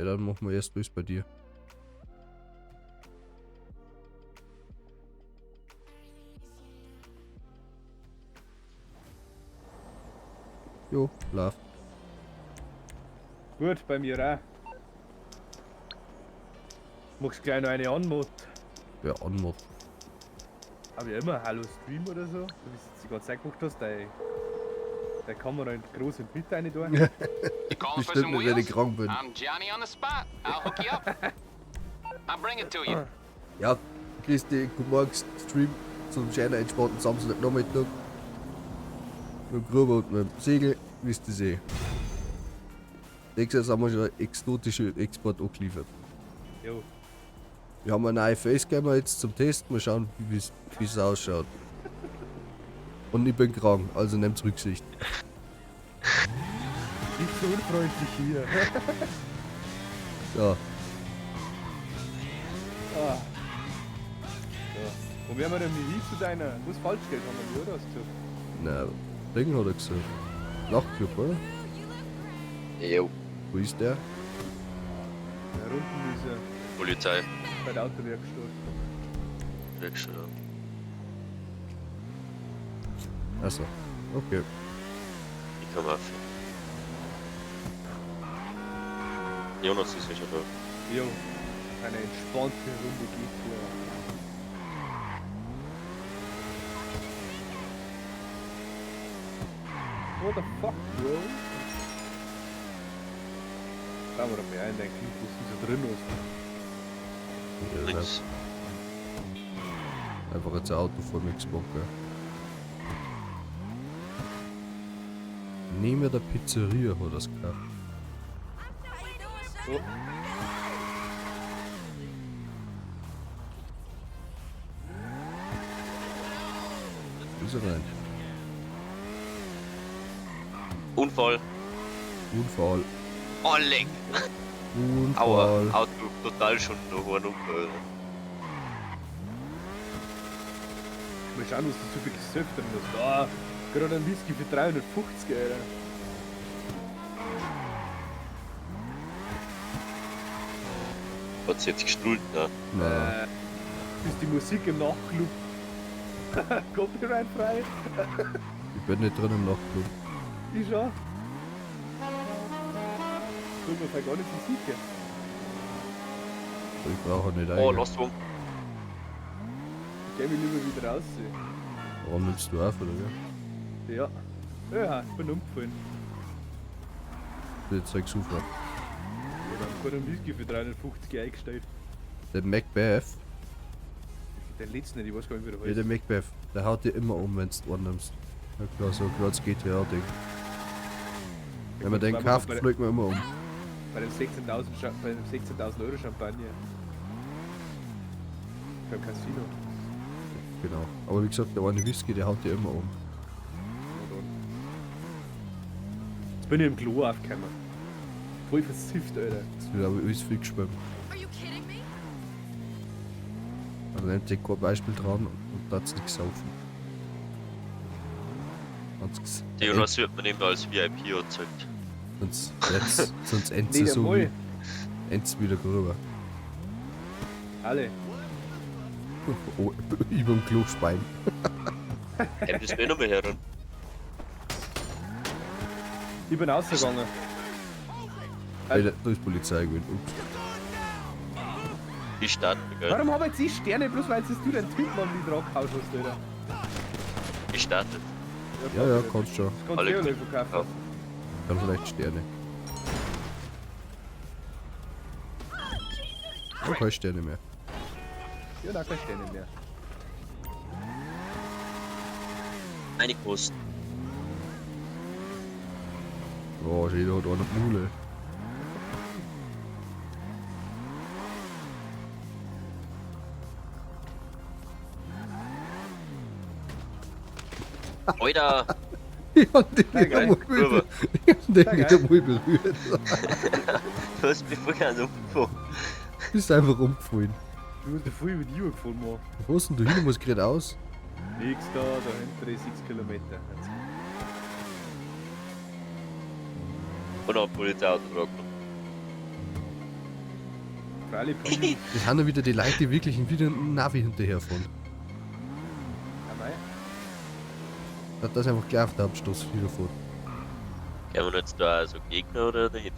Ja, dann machen wir erst das bei dir. Jo, lauf. Gut, bei mir auch. Magst du gleich noch eine Anmod? Ja, Anmod. Hab ich immer Hallo Stream oder so? Wie du es die ganze Zeit gemacht hast, der Kamera groß in die Mitte rein da. You calling for Bestimmt some nicht, wenn ich wheels? krank bin. I'm Johnny on the spot. I'll hook you up. I'll bring it to you. Ja, Christi, guten Morgen, Stream zum schönen entspannten Samstagnachmittag. Mit dem Gruber und mit dem Segel, wisst ihr eh. Nächstes Jahr haben wir schon einen exotischen Export angeliefert. Jo. Wir haben eine neue Facecamera jetzt zum Testen, mal schauen, wie es ausschaut. Und ich bin krank, also nehmt Rücksicht. Nicht so unfreundlich hier. Ja, Ah. Ja. Wo wären wir denn hin zu deiner? Muss Falschgeld haben wir, oder? Hast du gesagt? na, Ding hat er gesagt. Nachtclub, oder? Jo, Wo ist der? Ja, unten ist er Polizei. bei der Autowerkstatt. Werkstatt. Achso, okay. Ich komme auf. Jonas ist ja schon da. Jo. Eine entspannte Runde geht hier. What the fuck, bro? Schauen wir doch mal ein, dein Kind, wo du so drin hast. Ja, Links. einfach jetzt ein Auto vor mir gespannt, gell. Neben der Pizzeria hat das gekauft. Oh. Wo ist er rein? Unfall. Unfall. Oh, leck. Aua. Unfall. Auto total schon noch einen Unfall. Mal schauen, was du so viel gesöfft drin hast. Ah, gerade ein Whisky für 350, Alter. Hat's jetzt gestrullt, ne? Nein. Ist die Musik im Nachtclub copyright-frei? Ich bin nicht drin im Nachtclub. Ich schon. Soll man vielleicht gar nicht Musik gehen? Ich brauche nicht Oh, ein. lass rum. Ich geh mich lieber wieder raus. Warum nimmst du auf, oder wie? Ja. Ja, ich bin umgefallen. Jetzt zeig's auf. Ich hab gerade einen Whisky für 350 eingestellt. Der Macbeth, Den letzten nicht, ich weiß gar nicht, wie der ja, der heißt. Macbeth, der haut dir immer um, wenn du einen nimmst. Ja klar, so ein kleines GTA-Ding. Wenn man den kauft, fliegt man immer um. Bei dem 16.000 Euro Champagner. Beim Casino. Genau. Aber wie gesagt, der eine Whisky, der haut dir immer um. Ja, dann. Jetzt bin ich im Klo aufgekommen. Voll versifft, Alter. Das wird aber alles viel gespielt. Are you kidding me? Also nimmt sich kein Beispiel dran und da hat's nichts saufen. Die Jonas wird man eben als VIP erzeugt. Sonst endet sie Nicht so einmal. wie end's wieder drüber. Alle. Oh, über dem Klospein. Hey, das will noch mal hören. Ich bin rausgegangen. Alter, da ist Polizei gewesen. Ups. Die starten, gell? Warum habe ich jetzt die Sterne, bloß weil du den Typen am Lied rausgehauen hast, Alter? Die startet. Ja, ja, kannst schon. Das kannst Alle du ja gut. nicht verkaufen. Dann vielleicht Sterne. Oh, keine Sterne mehr. Ja, da keine Sterne mehr. Eine Kosten. Oh, jeder hat eine Mule. Alter! Ich hab den Sehr wieder geil. mal Rüber. ich hab den Sehr wieder geil. mal berührt. Du hast mich vorher an umgefangen. Du bist einfach umgefallen. Du hast ja voll über die Uhr gefahren, Mann. Wo ist denn du hin? Muss gerade aus. Nix da hinter 6 Kilometer. Und auch Polizeiauto drauf. Freilich, Pony. Das sind ja wieder die Leute, die wirklich wieder ein Navi hinterherfahren. Ja, mei. Das einfach gleich auf der Abstoß wieder fährt. Haben wir jetzt da so Gegner oder nicht?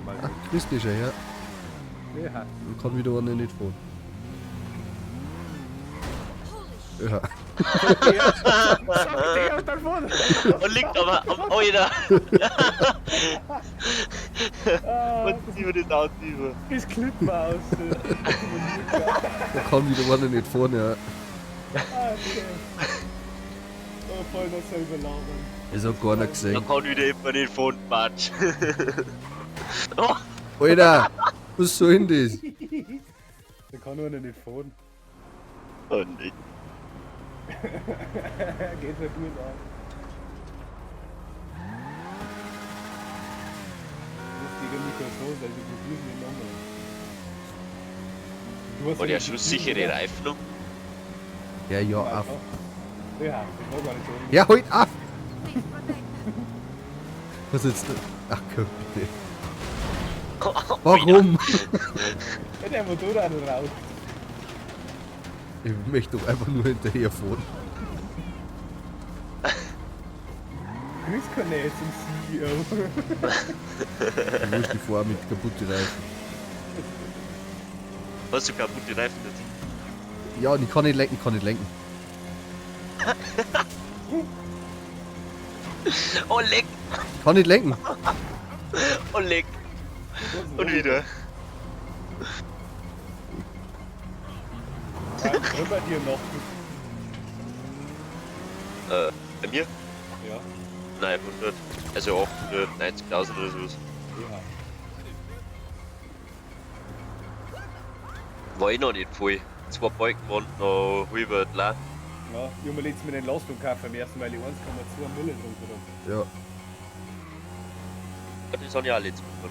Mal Ah, grüß dich schon, ja. Ja. Man kann wieder einer nicht fahren. Ja. Sag dir auf dein Phone! Und liegt aber am Euler. Ah, Und ziehen wir das Auto über. das Klippmaus. Da kann wieder einer nicht fahren, ja. Okay. Oh, voll noch selber labern. Das hat keiner Da gesehen. kann wieder jemand den Phone patschen. Oh, Alter, was soll denn das? Da kann einer nicht fahren. oh nicht. Geht nicht gut an. Du musst gegen mich so sein, wir probieren den nochmal. Du hast Und ja ja nicht schon gespielt, sichere oder? Reifen noch. Ja, ja, auf. Ja, ich war gar nicht so. Ja, halt auf! Was jetzt? Ach komm, bitte. Warum? Ja, der Motorrad raus. Ich möchte doch einfach nur hinterher fahren. Grüß Cornel zum CEO. Du musst die fahren mit kaputten Reifen. Hast du kaputte Reifen nicht? Ja, und ich kann nicht lenken, kann nicht lenken. Oh leck, Ich kann nicht lenken. oh leck. Und wieder. Ja, bei dir noch. Bei mir? Ja. Nein, 100. Also 890.000 oder sowas. Ja. War ich noch nicht voll. 2 Balken waren noch halber leer. Ja, ich hab mir letztens mit den Lastwagen gekauft am ersten, weil ich 1,2 Mille drunter habe. Ja, Das haben ja auch letztes Mal.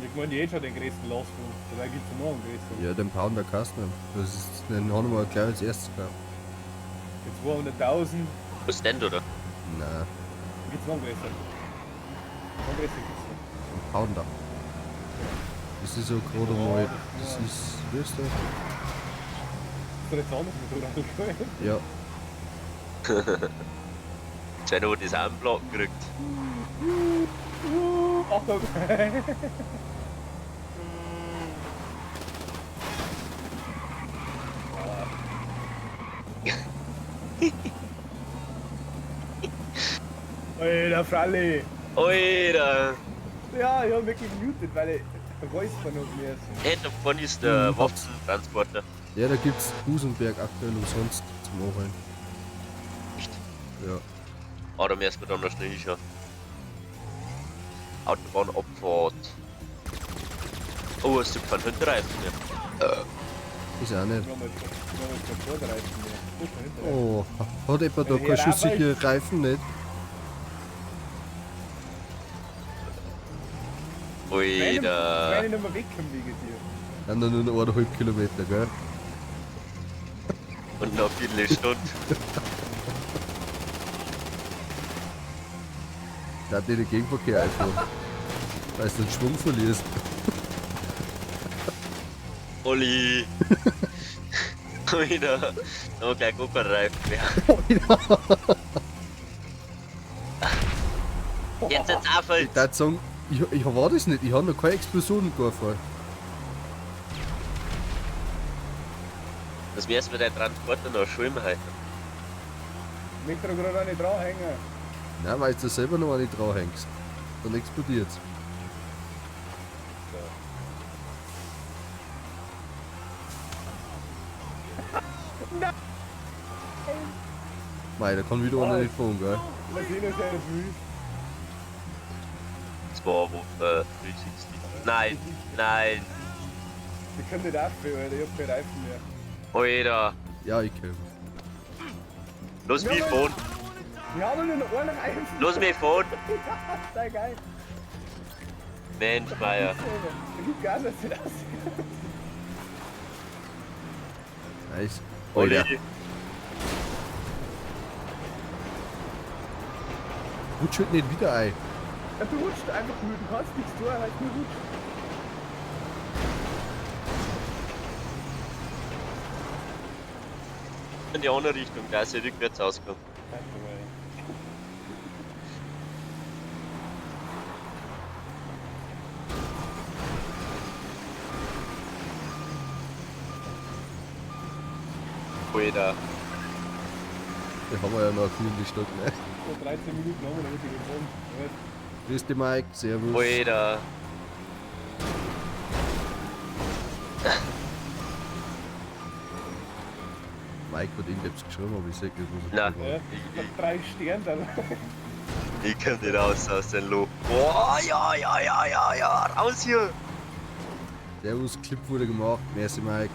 Ich meine, die hätten schon den größten Lastwagen. Dabei gibt es noch einen größeren. ja, den Pound der Kasten. Das ist, den haben wir gleich als erstes gekauft. Für 200.000 Was denn, oder? Nein, gibt es noch einen größeren. Noch einen größeren gibt's noch. ein Pounder. Das ist so gerade mal. Das ist. Weißt du? Ist doch jetzt anders Motorrad gekommen. Ja. Scheint aber das auch einen Block gekriegt. Achtung! Alter, Fralli! Alter! Ja, ich hab wirklich gemutet, weil ich räuspern noch mehr. Hey, da vorne ist der Waffentransporter. Ja, da gibt's Busenberg aktuell umsonst zum Anholen. Echt? Ja. Ah, da müssen wir dann noch schnell hinschauen. Autobahnabfahrt. Oh, hast du keinen Hinterreifen mehr? Ist auch nicht. Wir haben jetzt keinen Vorderreifen mehr. Guck mal hinter. Oh, hat jemand da Ja, keine schusssichere Reifen nicht? Alter! Wenn ich nicht mehr wegkomme wegen dir. Dann nur noch 1,5 Kilometer, gell? Und noch viele Stunden. Da hat nicht den Gegenverkehr einfahren. Weil du den Schwung verlierst. Olli! Alter! Da haben wir gleich gar keinen Reifen mehr. Jetzt auch voll. Ich würde sagen, ich war das nicht. Ich habe noch keine Explosionen gefahren. Das wär's mit deinem Transporter noch schwimmen heute. Ich möchte da gerade nicht dranhängen. Nein, weil du selber noch nicht dranhängst. Dann explodiert's. Mei, da kann wieder einer nicht fahren, gell? Mal sehen, dass er das will. Das war wo 360. Nein, nein. Ich kann nicht abfahren, Alter. Ich hab keine Reifen mehr. Alter! Ja, ich kenn. Lass mich fahren! Wir haben nur noch einen Reifen. Lass mich fahren! Ja, sei geil. Mensch, Meier. Da gibt gar nichts aus. Nice. Olli! Alter, rutsch halt nicht wieder ein. Ja, du rutscht einfach nur, du kannst nichts tun, halt nur rutschen. in die andere Richtung, da ist ja rückwärts ausgekommen. Alter. Da haben wir ja noch ein cooles Stück, ne? So 13 Minuten haben wir damit gewonnen. Grüß dich, Mike. Servus. Alter. Mike hat irgendetwas geschrieben, aber ich sag nicht, was Nein. er Ja, geschrieben ich hab 3 Sterne dann. Ich komm nicht raus aus dem Loch. Boah, ja, raus hier! hat. Servus, Clip wurde gemacht. Merci, Mike.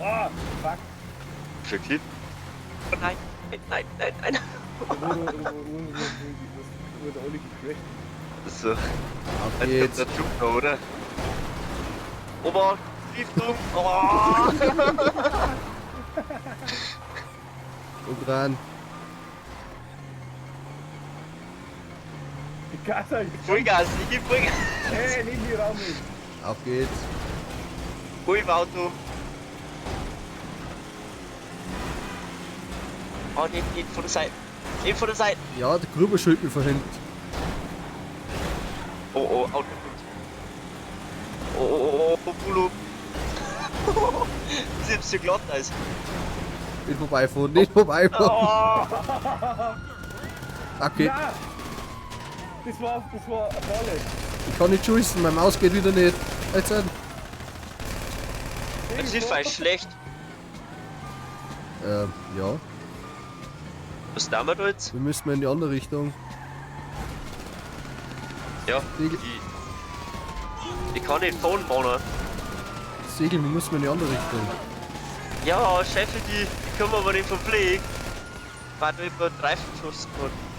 Ah, fuck. Für Clip? Oh nein. Wo der Oli gecrashed. So, Auf jetzt kommt geht's. der Zug da, oder? Ober, Richtung! Oh. Und ran. Die Karte. Vollgas, ich geb Vollgas! Hey, nimm die Raum mit. Auf geht's. Ruhig im Auto! Oh, nicht von der Seite! Nicht von der Seite! Ja, der Gruber schuld mich von hinten. Oh, Auto. Oh, Bulo. Selbst so glatt ist. Nicht vorbeifahren, nicht vorbeifahren. Oh, Okay, Ja! Das war eine Falle. ich kann nicht schießen, meine Maus geht wieder nicht. Jetzt an. das ist falsch schlecht. Ja, Was tun wir da jetzt? wir müssen in die andere Richtung. Ja, Segel, ich kann nicht fahren, Mann. Segel, wir müssen in die andere Richtung. Ja, Chefel, die kommen aber nicht vom Flieg. War da über den Reifen geschossen worden.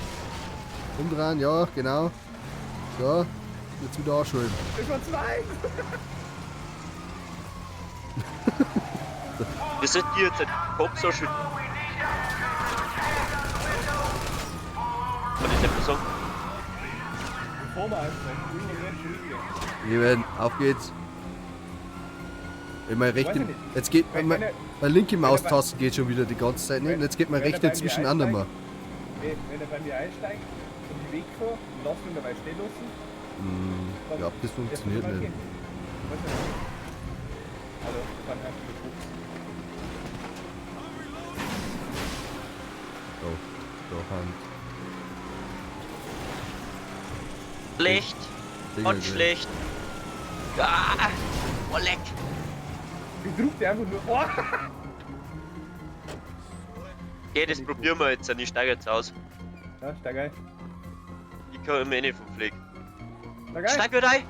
Umdrehen, ja, genau. So, jetzt wieder anschauen. Das war 2. Wir sollten die jetzt den Kopf so schütten. Kann ich nicht mehr sagen. Fahren wir einfach. Irgendwann werden schon wieder. Eben, auf geht's. Wenn man rechte, Weiß ich nicht. jetzt geht Wenn meine linke Maustaste geht schon wieder die ganze Zeit nicht. Wenn- Jetzt geht mein wenn er rechte bei mir zwischen an mehr. Wenn er bei mir einsteigt und die Weg fährt, lass ihn dabei stehen lassen. Ich glaube, das funktioniert Erst mal nicht. gehen. Weiß ich nicht. Also, dann einfach mit Druck. So, Hand. Schlecht. Segel Und drin. schlecht. Ah, oh leck. Ich druck dir einfach nur. Oh! Okay, das probieren wir jetzt. Ich steige jetzt aus. Ja, steig ein. Ich kann mir eh nicht vom Flieg. Steig ein. Steig wieder ein!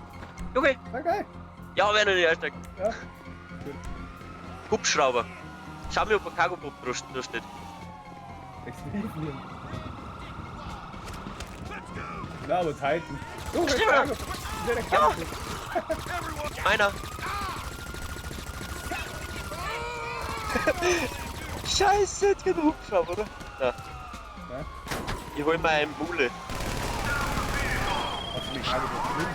Junge! Steig ein. Ja, wenn er nicht einsteigt. Ja. Hubschrauber. Schau mir, ob ein Cargo-Bob da steht. Extrem. Na, aber Titan. Oh, Stimmt. Cargo. Der Cargo. Meiner. Scheiße, jetzt geht ein Hubschrauber, oder? Ja. Ja. Ich hol mal einen Mule. Hast du den Cargo drin?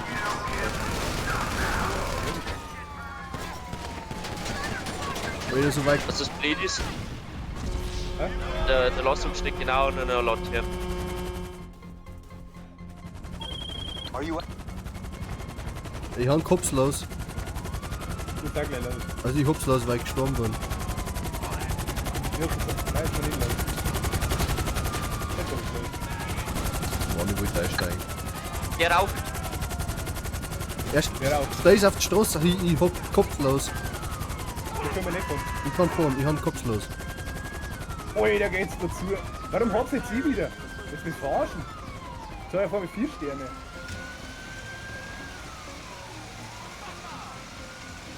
Wieder so weit. Was das blöd ist, Ja? der Lassung steht genau an einer Laterne. Ich hab kopflos. Ich sag gleich los. Also ich hab's los, weil ich gestorben bin. Ich hab gesagt, nein, schon nicht los. Jetzt hab ich los. Mann, ich wollte einsteigen. Geh rauf! Erst, Wer raus? da ist auf der Straße, ich hab kopflos. Da können wir nicht kommen. Ich kann fahren, ich hab kopflos. Ui, da geht's dazu. Warum hat's jetzt sie wieder? Das ist verarschen. So, ich fahr mit 4 Sterne.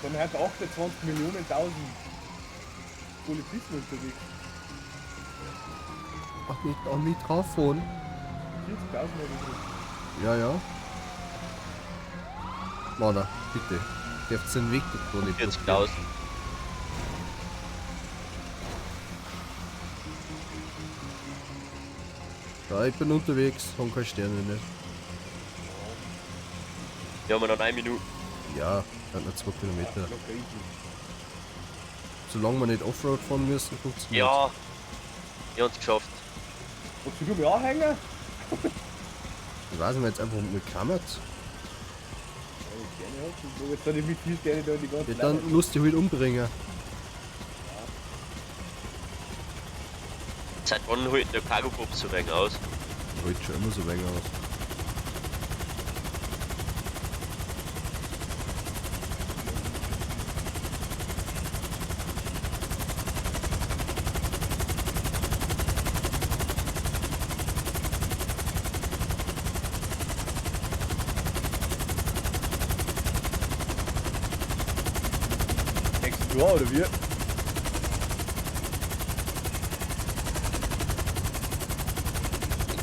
Dann hat 28 Millionen 1000 Polizisten unterwegs. Ach, nicht an mich drauf fahren. 40.000 oder so. Ja, ja. Mann, bitte. Dürft den Weg doch nicht. 40.000. Ja, ich bin unterwegs, haben keine Sterne nicht. Wir haben noch 1 Minute. Ja, sind noch 2 Kilometer. Locker easy. solange wir nicht Offroad fahren müssen, funktioniert. Ja, wir haben es geschafft. Willst du mich anhängen? Ich weiß nicht, jetzt einfach mitgekommen. Wo jetzt dann mit viel gerne da die ganze Ja, dann musst du halt umbringen. Seit wann holt der Cargo-Bob so wenig aus? Heute schon immer so länger aus. Nächstes Jahr oder wie?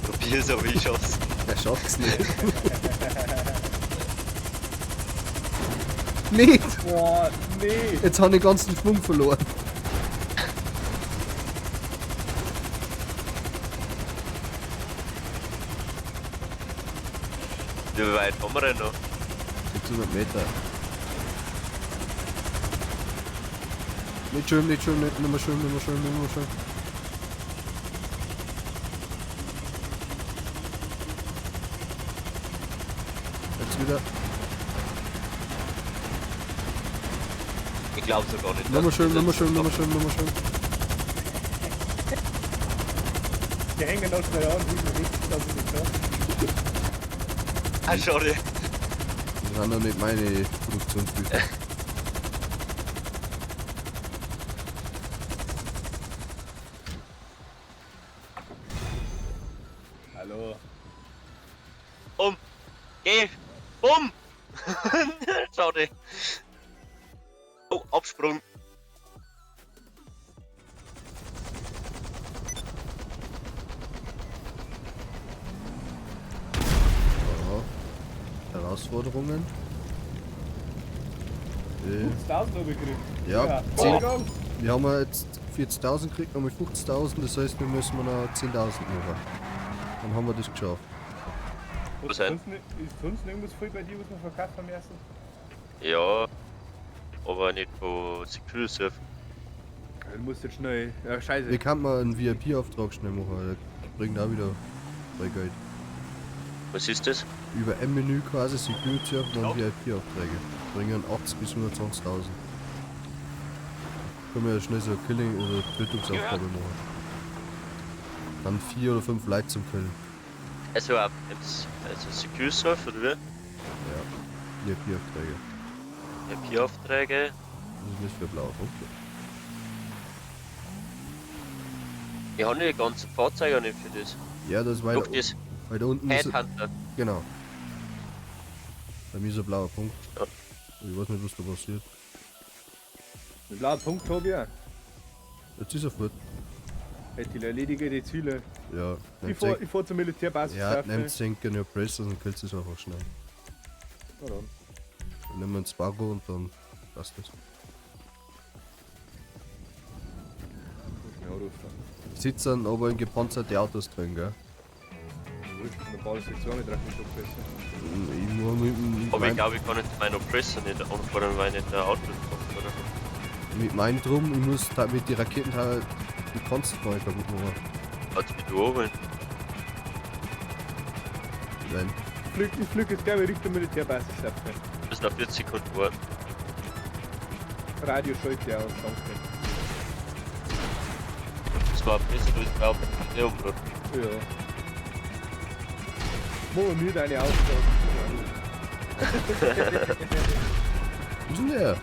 Probier's, aber ich schaff's. Er schafft's nicht. Nicht! Boah, nee. Jetzt habe ich den ganzen Schwung verloren. Wie weit haben wir denn noch? 600 Meter. Nicht schön, nicht schön, nicht mehr schön, nicht mehr schön, nicht mehr schön. Jetzt wieder. Ich glaube sogar nicht. Nochmal schön, nochmal schön, nochmal schön, nochmal schön. Die hängen noch schnell an, wie du richtig, dass ich nicht schaffe. Ah, schade. Das sind noch nicht meine Produktionsbücher. Hallo. Geh! Schade. Oh, Absprung. Ja. Herausforderungen. 50.000 habe ich gekriegt. Ja, 10. 10. Wir haben jetzt 40.000 gekriegt, haben wir 50.000, das heißt, wir müssen noch 10.000 machen. Dann haben wir das geschafft. Was Ist sonst irgendwas voll bei dir, was man verkaufen müssen? Ja. Aber nicht von Security Surf. Du musst jetzt schnell. Ja, scheiße. Wie kann man einen VIP-Auftrag schnell machen? Der bringt auch wieder voll Geld. Was ist das? Über M-Menü quasi Security und dann VIP-Aufträge. Bringen 80 bis 120.000. Können wir ja schnell so eine Killing- oder Tötungsaufgabe machen. Dann 4 oder 5 Leute zum Killen. Also Security Surf oder wie? Ja. VIP-Aufträge. IP-Aufträge. Das ist nicht für blaue Punkte. Wir haben die ganzen Fahrzeuge nicht für das. Ja, das war Doch das weil da unten ist. Headhunter. Genau. Bei mir ist ein blauer Punkt. Ja. Ich weiß nicht, was da passiert. Einen blauen Punkt habe ich auch. Jetzt ist er fort. Ich erledige die Ziele. Ja. Ich fahr zur Militärbasis. Ja, surfen. nehmt senken your pressures und killt es einfach schnell. Na dann. Dann nehmen wir einen Spargo und dann passt das. Ja, rufen. Sitzen aber in gepanzerte Autos drin, gell? Wurscht, eine Bausektion mit Rechnung besser. Ich nur mit, Aber ich glaube, ich kann nicht meinen Oppressor nicht anfordern, weil nicht der Auto kommt oder so. mit meinem drum, ich muss da mit den Raketenteile die Panzer mal kaputt machen. Hat's mit du holen. Nein. Ich flieg jetzt gleich Richtung Militärbasis surfen. Bis nach 40 Sekunden warten. Radio schalte aus, danke. Das war besser, als ich glaube, der Umrad. Ja. Machen wir deine Aufgabe. Wo ist denn der?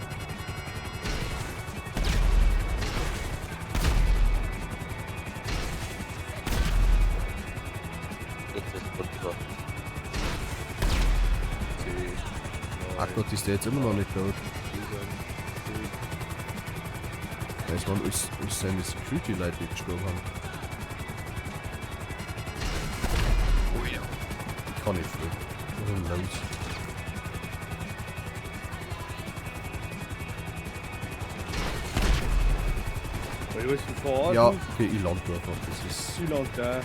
Ach Gott, ist der jetzt immer noch nicht tot? Es waren alles seine Security-Leute, die gestorben haben. Oh ja. Ich kann nicht fliegen. Was ist denn los? Weil du bist vor Ort. Ja, okay, ich lande einfach. Das ist. Ich land da.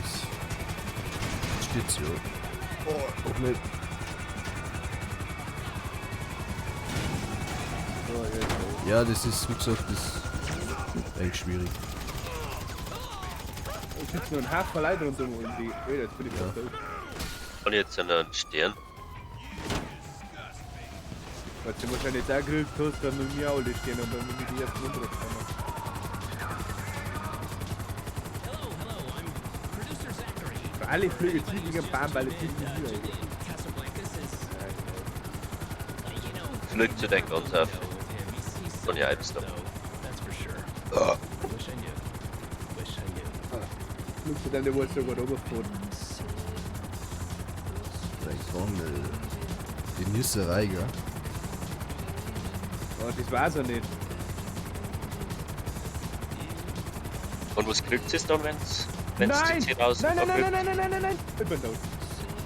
Das steht so. Oh, auch nicht. So, Ja, das ist, wie gesagt, das ist eigentlich schwierig. Ich sitze nur ein Haufen Leute rundum und die. Alter, jetzt bin ich fast tot. Kann ich jetzt einen Stern? Weil du wahrscheinlich jetzt auch gekriegt hast, dann mit mir alle stehen und dann mit die ersten runtergekommen. Für alle Flüge ziehen gegen Bam, weil es nicht mit mir ist. Fliegt zu den ganz auf. Von ihr Alpsdorf. Flugst du dann, der wollte sogar runterfahren. Ich sagen, die Nisserei, gell? Oh, das war's ja nicht. Und was kriegt es dann, wenn's Nein! die 10.000 Nein, nein, nein, abgibt? nein, nein, nein, nein, nein! Ich bin tot.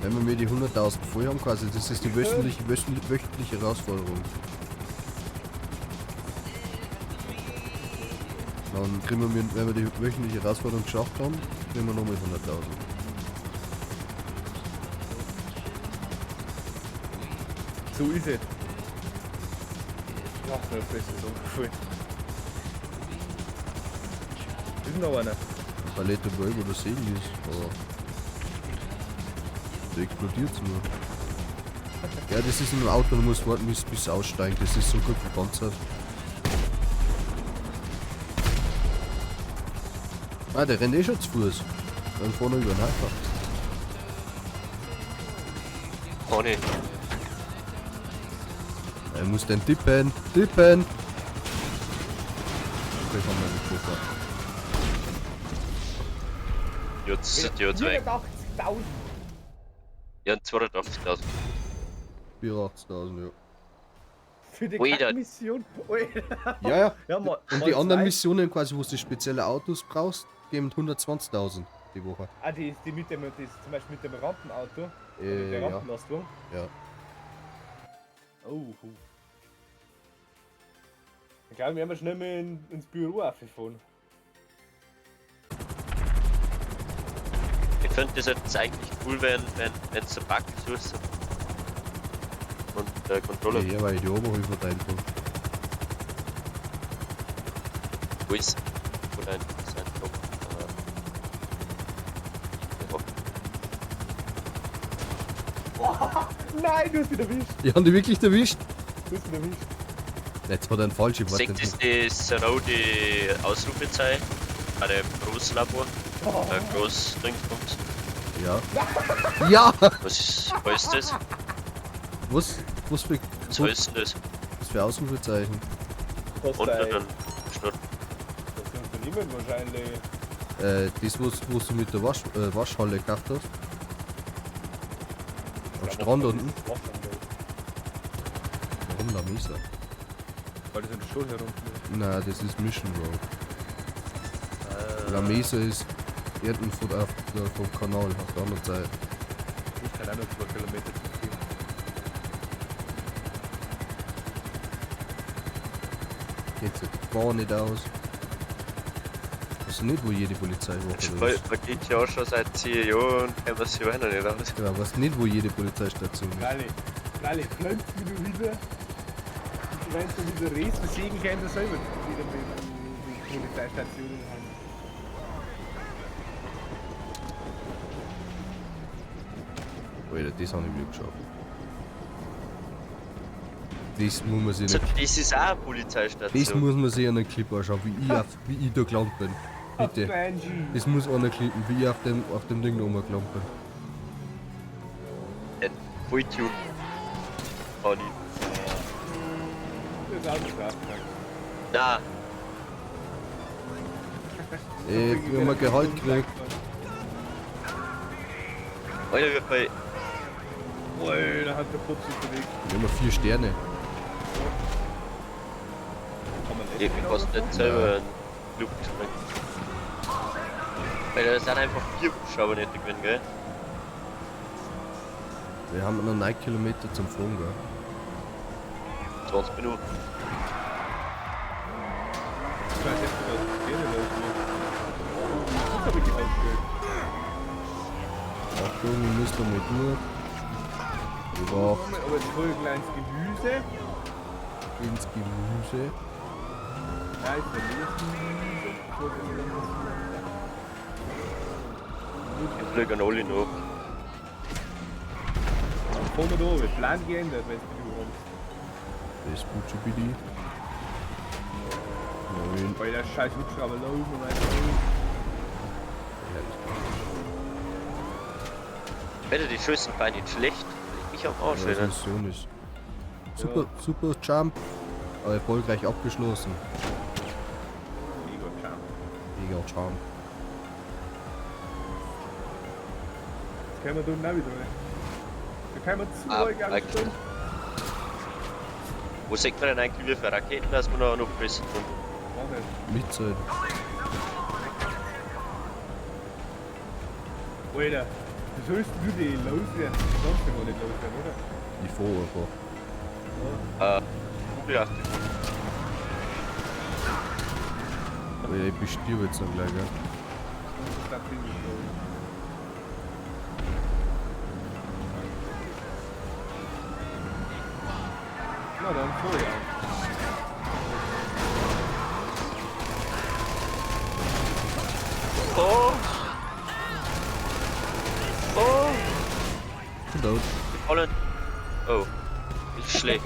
Wenn wir mir die 100.000 voll haben, quasi, das ist die wöchentliche Herausforderung. Dann kriegen wir, wenn wir die wöchentliche Herausforderung geschafft haben, kriegen wir nochmal 100.000. So ist es. Ja, so fest ist umgefallen. Ist noch einer. Palette Böck oder Segel ist, aber da explodiert es nur. Ja, das ist ein Auto, du musst warten, bis es aussteigt. Das ist so gut gepanzert. Ah, der rennt eh schon zu Fuß. Dann vorne über den Hafer. Oh ne. Er muss den tippen. Tippen! Okay, haben wir nicht Puffer. Jetzt die hat weg. 84.000. Ja, 280.000. 84.000, ja. Für die Alter. Mission. Alter. Ja, ja. Ja, mal, Und die anderen Missionen, quasi, wo du spezielle Autos brauchst, geben 120.000 die Woche. Ah, die ist die mit dem, die ist zum Beispiel mit dem Rampenauto. Mit der Ja. Rampenlastung. Ja. Oh. Ich glaube, wir haben schnell mal ins Büro aufgefahren. Ich finde das jetzt eigentlich cool, wenn es so Bug ist. Und der Controller. Ja, weil ich die Oberhöfe verteilt habe. Wo ist? Wo dein sein Job? Nein, du hast ihn erwischt. Die haben die wirklich erwischt? Du hast ihn erwischt. Jetzt war der ein falscher. Seht ihr das rote Ausrufezeichen bei dem Großlabor? Großdingsbums. Ja. Ja! Was ist das? Was für, Was heißt denn das? was für Ausrufezeichen? Kostet Unter ein- den Schnurr. Das Unternehmen wahrscheinlich. Das, was du mit der Waschhalle gekauft hast? Am Strand unten? Warum da Mesa? Weil das in der Stadt herumfliegt. Nein, das ist Mission Road. La Mesa ist hinten vom Kanal auf der anderen Seite. Ich kann auch noch 2 Kilometer zu viel. Geht sich gar nicht aus. Weißt du nicht, wo jede Polizeiwache ist? Man geht ja auch schon seit 10 Jahren und kennt das ja noch nicht aus. Ja, weißt du nicht, wo jede Polizeistation ist? Rally, flönzt wie du wieder. Wenn du wieder redst, besiegen kannst du selber wieder mit die Polizeistationen haben. Alter, das habe ich wieder geschafft. Das muss man sich Also, nicht, das ist auch eine das Polizeistation. muss man sich an den Clip anschauen, wie ich da gelandet bin. Bitte. Das muss einer klippen, wie ich auf dem Ding da oben gelandet bin. Volltune. Olli. Das ist auch nicht aufgepackt. Na, Wir haben ein Gehalt gekriegt. Alter, wie viel. Alter, hat der Putz bewegt. Wir haben 4 Sterne. Kann man Ich kostet nicht selber einen Flug springen. Weil da sind einfach 4 Hubschrauber nicht drin, gell? Wir haben noch 9 Kilometer zum Fliegen, gell? 20 Minuten. Ich weiß nicht, was das Sterne läuft. Das habe ich ausgehört. Achtung, wir müssen mit nur. Überwacht. Aber jetzt voll kleines Gemüse. ins Gemüse. Ja, ich verliere es. Ich fliege an alle noch. Kommen wir da, wird Plan geändert, wenn du kommst. Das ist gut schon bitte. Nein. Weil der scheiß Hubschrauber laufen und Wette, die Schüssen waren nicht schlecht. Ich am Arsch, Ja, wieder. das ist so nicht. Super, super Jump. Aber erfolgreich abgeschlossen. Mega Jump. Mega Jump. Das können wir tun auch wieder. Da können wir zu ruhig alles eigentlich. spielen. Wo sagt man denn eigentlich wie viele Raketen, dass man noch pressen tun? Mach nicht. Mitzahlen. Alter, wie sollst du die loswerden? Du kannst ja gar nicht loswerden, oder? Die Froh einfach. Beachtet. Aber ich bestirb jetzt dann gleich, gell? Das ist das Ding nicht los. Na dann, Feuer. Oh! Oh! Und out. Fallen. Oh. Ist schlecht.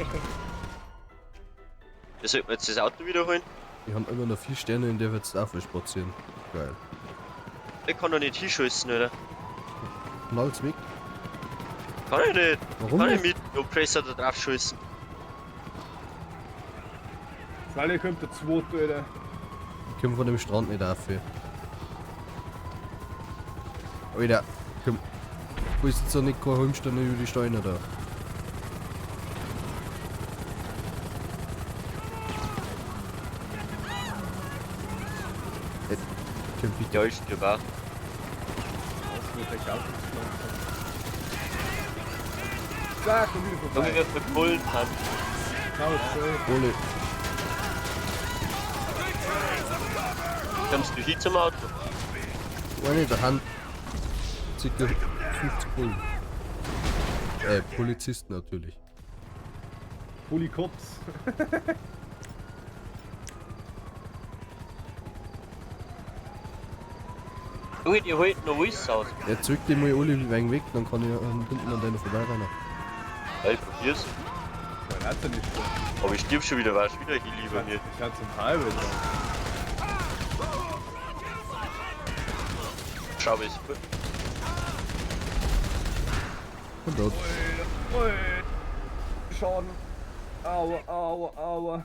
Wir sollten jetzt das Auto wiederholen. Wir haben immer noch 4 Sterne und der wird es auch spazieren. Geil. Ich kann doch nicht hinschießen, oder? Knallt's weg. Kann ich nicht. Warum Kann nicht? ich mit Oppressor da drauf schießen. Sally kommt der zweite, Alter. Ich komm von dem Strand nicht auf. Alter, komm. Wo ist jetzt noch nicht kein Holmstein über die Steine da? Komm bitte. Ja, ich stirb auch. Das wird der Gaus Sag, komm wieder Komm, vorbei. wir verpullen haben. Schau, so. Ole. Kommst du hin zum Auto? Eine in der Hand. Circa 50 Bullen. Polizisten natürlich. Polycops. Junge, die halten noch alles aus. Er zückt die mal alle ein wenig weg, dann kann ich hinten an deiner vorbeirennen. Ja, ich probier's. Man hat's ja nicht so. Aber ich stirb schon wieder, warst wieder hier lieber mir. Ich hatte zum Halbe. Schau, wie es gut. Und dort. Schaden. Aua, aua, aua.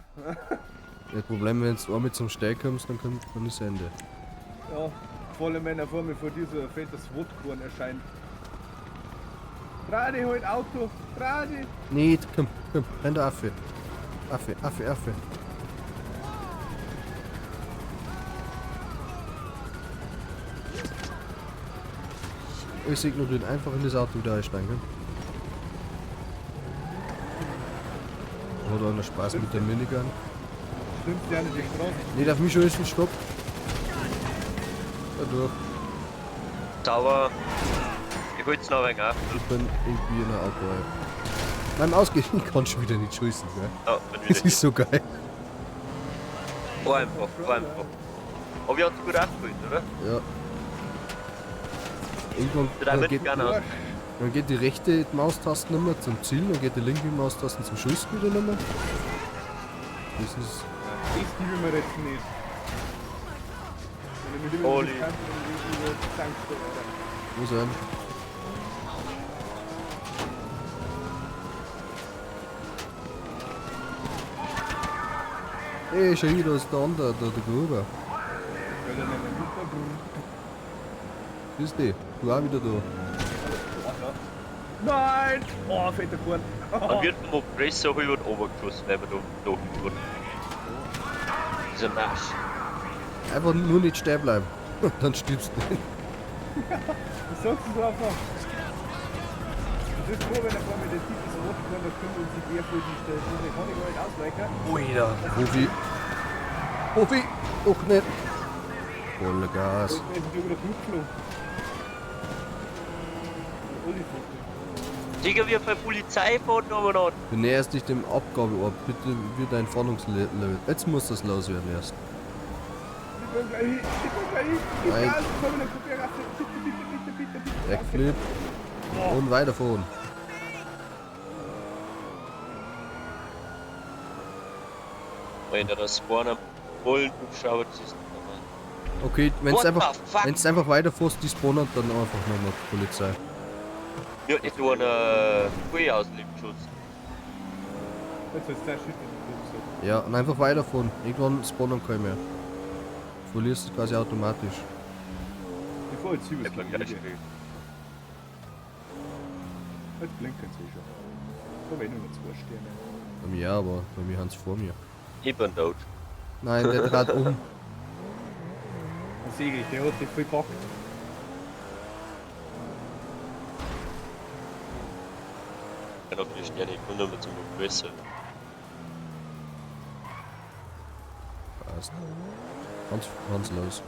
Das Problem, wenn du einmal zum Steig kommst, dann ist das Ende. Ja, volle Männer vor mir vor dieser fettes Wodkorn erscheint. Tradi, halt Auto! Tradi! Nicht, komm, renn da Affe. Affe. Ich sehe nur den einfach in das Auto wieder einsteigen. Oder einer Spaß mit der Minigun. Stimmt ja nicht die Straße. Nicht auf mich schießen, stopp. Da durch. Sauber. Ich hol's noch ein wenig auf. Ich bin irgendwie in einer Auto. Beim Ausgehen kann ich schon wieder nicht schießen, gell? Ja, bin Das wieder ist so geil. einfach. Aber wir haben es gut aufgeholt, oder? Ja. Irgendwann Da dann wird geht, gerne aus. dann geht die rechte Maustaste nicht mehr zum Ziel, dann geht die linke Maustaste zum Schuss wieder nicht mehr. Das ist. Das gebe mir jetzt nicht. Wenn ich mit dem Oli. Kampf über Tankstelle, Alter. Wo sein? Hey, schau hier, da ist der andere, der Gruber. Weil dann nicht mehr Grüß dich, du auch wieder da. Nein! Oh, fetter Korn! Dann wird vom Oppressor über den Obergeschoss, weil wir da hinten wurden. Dieser Marsch. Einfach nur nicht stehen bleiben. Dann stirbst du nicht. Was sagst du so einfach? Das ist froh, wenn er vor mir der Typ ist rot geworden, da könnte uns die Bär vor die Stelle. Da kann ich gar nicht ausweichen. Oida. Profi! Doch nicht! Volle Gas. Ich bin über der Flugflug. Uli Digga, wir bei Polizei fahren aber noch. Du näherst dich dem Abgabeort. Bitte wieder Entfernungslevel. Jetzt muss das loswerden erst. Ich bin gleich hin, ich bin gleich hin. Gib Nein. Gas, komm, dann guck her, Rasse. Bitte, bitte, bitte, bitte, bitte. Backflip. Und weiterfahren. Alter, das spawnen vollen Hubschrauber, das ist nicht normal. Okay, What the fuck? wenn's einfach weiterfährst, die spawnen dann einfach nochmal Polizei. Ja, ich tue einen Hui aus dem Schutz. Jetzt wird's gleich schütteln. Ja, und einfach weiterfahren. Irgendwann spawnen keine mehr. Du verlierst es quasi automatisch. Ich fahr jetzt über Ich das bin gleich Gelände. still. Jetzt blinken sie schon. Da werden nur 2 Sterne. Bei mir aber, bei mir haben sie vor mir. Ich bin tot. Nein, der dreht um. Dann sehe ich, der hat dich voll gepackt. Ich kann auf die Sterne, ich komme nur zum Besser. Passt. Ganz los.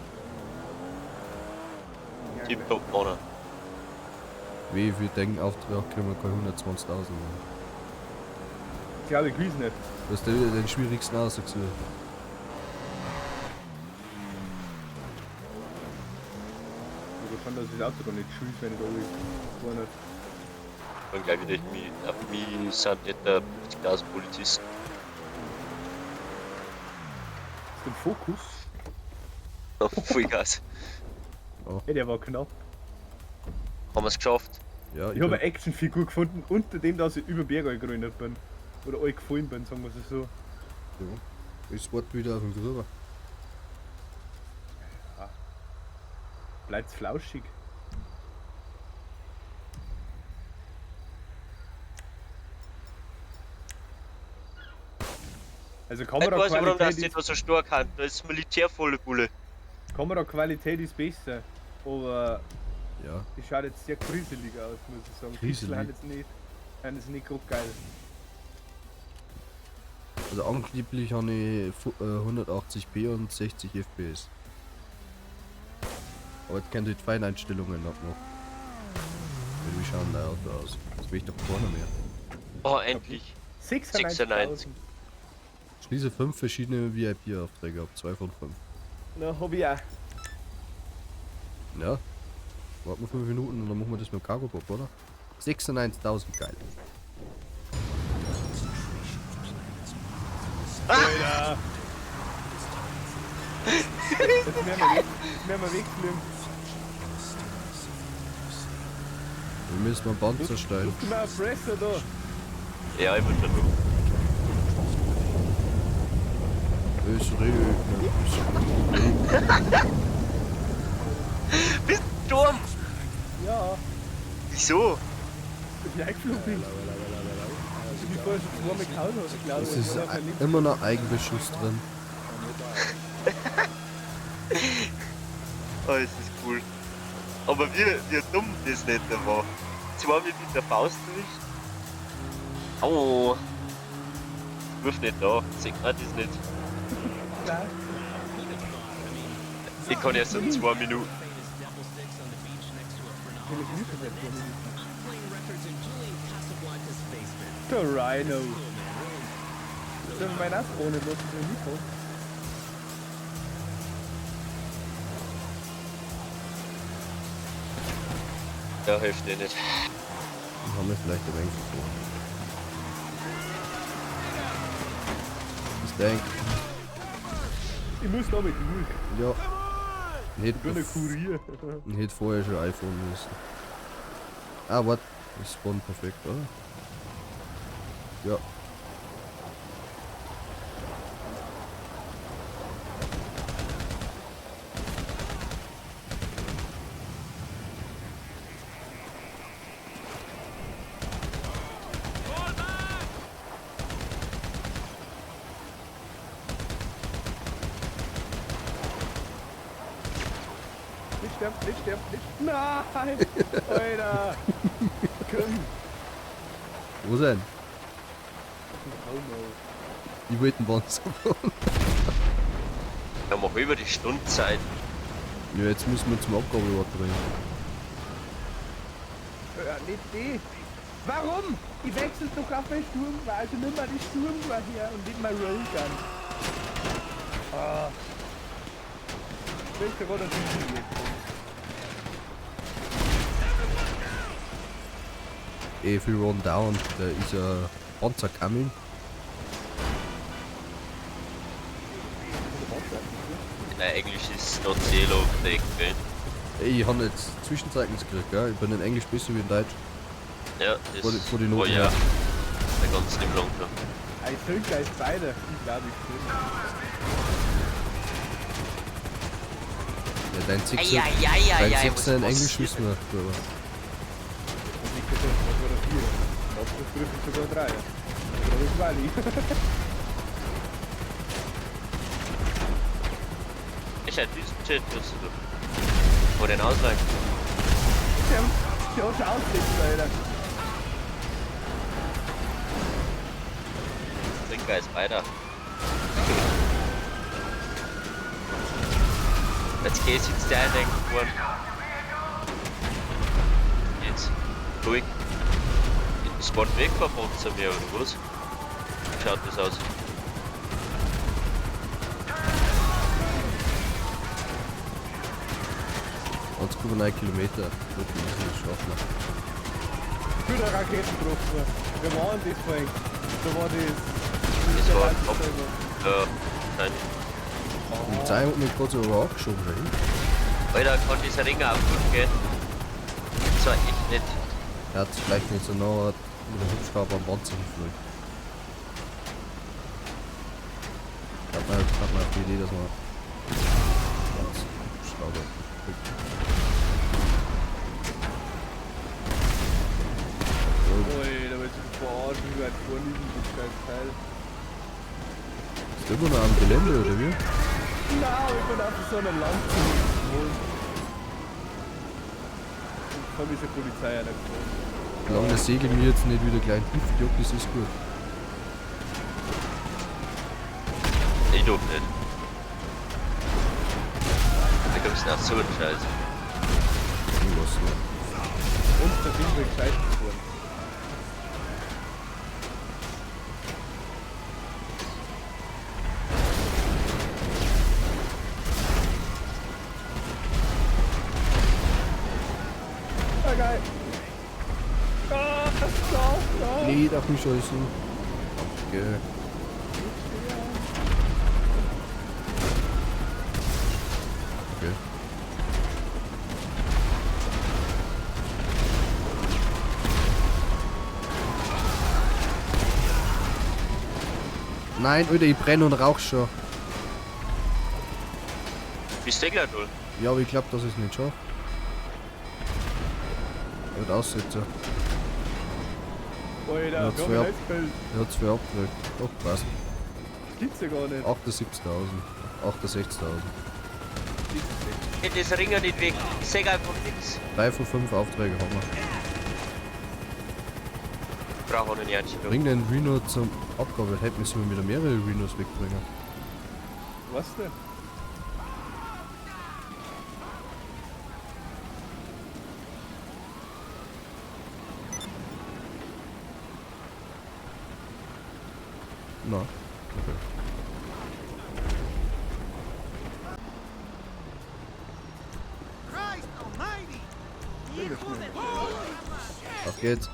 Tipptopp, Mann. Wie viel denken Auftrag kriegen wir keine 120.000 mehr. Ich glaube, ich weiß nicht. Du hast den schwierigsten ausgesucht. Oder kann das Auto doch nicht schuld, wenn ich da alles gar nicht. Und gleich wieder auf mich sind etwa 50.000 Polizisten. Ist der Fokus? Auf Vollgas. Ey, der war knapp. Haben wir es geschafft? Ja, Ich habe eine Actionfigur gefunden, unter dem, dass ich über Berg gegründet bin. Oder euch gefallen bin, sagen wir es so. Ich warte wieder auf den Grüber. Bleibt's flauschig. Also Ich weiß nicht, warum das Kameraqualität nicht ist, was so stark hat. Da ist Militär volle Bulle. Kameraqualität ist besser. Aber Ja. die schaut jetzt sehr kriselig aus, muss ich sagen. Kriselig? Pixel haben jetzt nicht gerade geil. Also angeblich habe ich 180p und 60 FPS. Aber jetzt kennt ihr die Feineinstellungen noch. Wie schauen der Auto aus? Das will ich doch vorne mehr. Oh, endlich. 96. Schließe 5 verschiedene VIP-Aufträge ab, 2 von 5. Na, hab ich auch. Ja. Warten wir 5 Minuten und dann machen wir das mit dem Cargo-Bob, oder? 96.000, geil. Alter! Jetzt werden wir wegfliegen. Wir müssen mal Band zerstellen. Guck mal auf Presser da. Ja, ich bin schon dumm. Ich rede. Bist du dumm? Ja, Wieso? ich bin eingeflogen bin. Ich bin vorher schon zweimal gehauen, ich glaube. Es ist immer noch Eigenbeschuss drin. Oh, das ist cool. Aber wie dumm das nicht war. Zwar mit der Faust durch. Au. Wirf nicht da, sieht man das nicht. Nein. Ich kann erst in 2 Minuten. Der Rhino. Sollen wir meinen auch ohne los, den Nico? Ja, hilft dir nicht. Dann haben wir vielleicht ein wenig vor. Ich denke, Ich muss damit, ich muss. ja. Ich bin ein Kurier. Ich hätte vorher schon iPhone müssen. Ah, warte. Das spawnt perfekt, oder? Ja. Nicht sterben, nicht sterben, nicht. Nein! Alter! Komm! Wo denn? Oh no. Die wollten Band bauen. Wir haben auch über die Stundenzeit. Ja, jetzt müssen wir zum Abgabeort bringen. Ja, nicht die! Warum? Ich wechsle doch auf meine Sturmgewehr, also nimm mal die Sturmgewehr her und nicht mal Rollgun. Ah. Welcher war das nicht? If we run down, there is a Panzer coming. Nein, Englisch ist noch sehr low gedeckt, gell? Ich habe jetzt Zwischenzeugnis gekriegt, gell? Ich bin in Englisch besser wie in Deutsch. Ja, das Vor die Noten war ja her. der ganz im Lang da. Ein Völker ist beide. Ich glaube, ich bin. Ja, dein Sixer, Ja, dein was Sixer in Englisch passiert wissen wir, aber Und nicht gesagt, was war das 4? Ich glaube, das trifft sogar 3. Oder das war ich. Ich hätte diesen Chat wirst du. Vor den Ausleihen. Der hat schon ausgelegt, Alter. Trinker ist weiter. Jetzt geht's jetzt der denken worden. Jetzt. Ruhig. Spawn weg vom Monster mehr oder was? Wie schaut das aus? uns kommen 9 Kilometer. Gut, wir müssen das schaffen. Guter Raketentreffer. Wir waren das vorhin. Da war das. Das war top. Nein. Die Polizei hat mich gerade so angeschoben, dahin. Alter, kann dieser Ring auch gut gehen. Das war echt nett. Er hat sich vielleicht nicht so nah mit dem Hubschrauber am Panzer geflogen. Hat man auf die Idee, dass man Hubschrauber kriegt. Alter, willst du mich verarschen, wie weit vorliegen, das scheiß Teil. Ist der immer noch am Gelände, oder wie? Nein, ich bin auf so einer Landzug. Ich habe diese Polizei einer gefunden. Solange das Segel mir jetzt nicht wieder gleich Gift juckt, das ist gut. Ich doch nicht. Da kommst du nach so einen Scheiß. Irgendwas, ne? Und da sind wir gescheit geworden. Ah, geil. Ah, da. Nicht auf mich scheißen. Okay. Okay. Nein, Alter, ich brenne und rauch schon. Bist du gleich null? Ja, aber ich glaub, dass ich es nicht schaffe. Wird aussetzen. Alter, Ja, wir haben zwei ein ab. Holzfeld. Er hat 2 abgedrückt. Doch, passt. Gibt's ja gar nicht. 78.000. 68.000. Geht das Ringer nicht weg. Ich seh einfach nichts. 3 von 5 Aufträge haben wir. Ich brauche auch eine Einstellung. Bring den Rhino zum Abgabe. Hätte müssen wir wieder mehrere Rhinos wegbringen. Was denn? Na, okay. Auf geht's.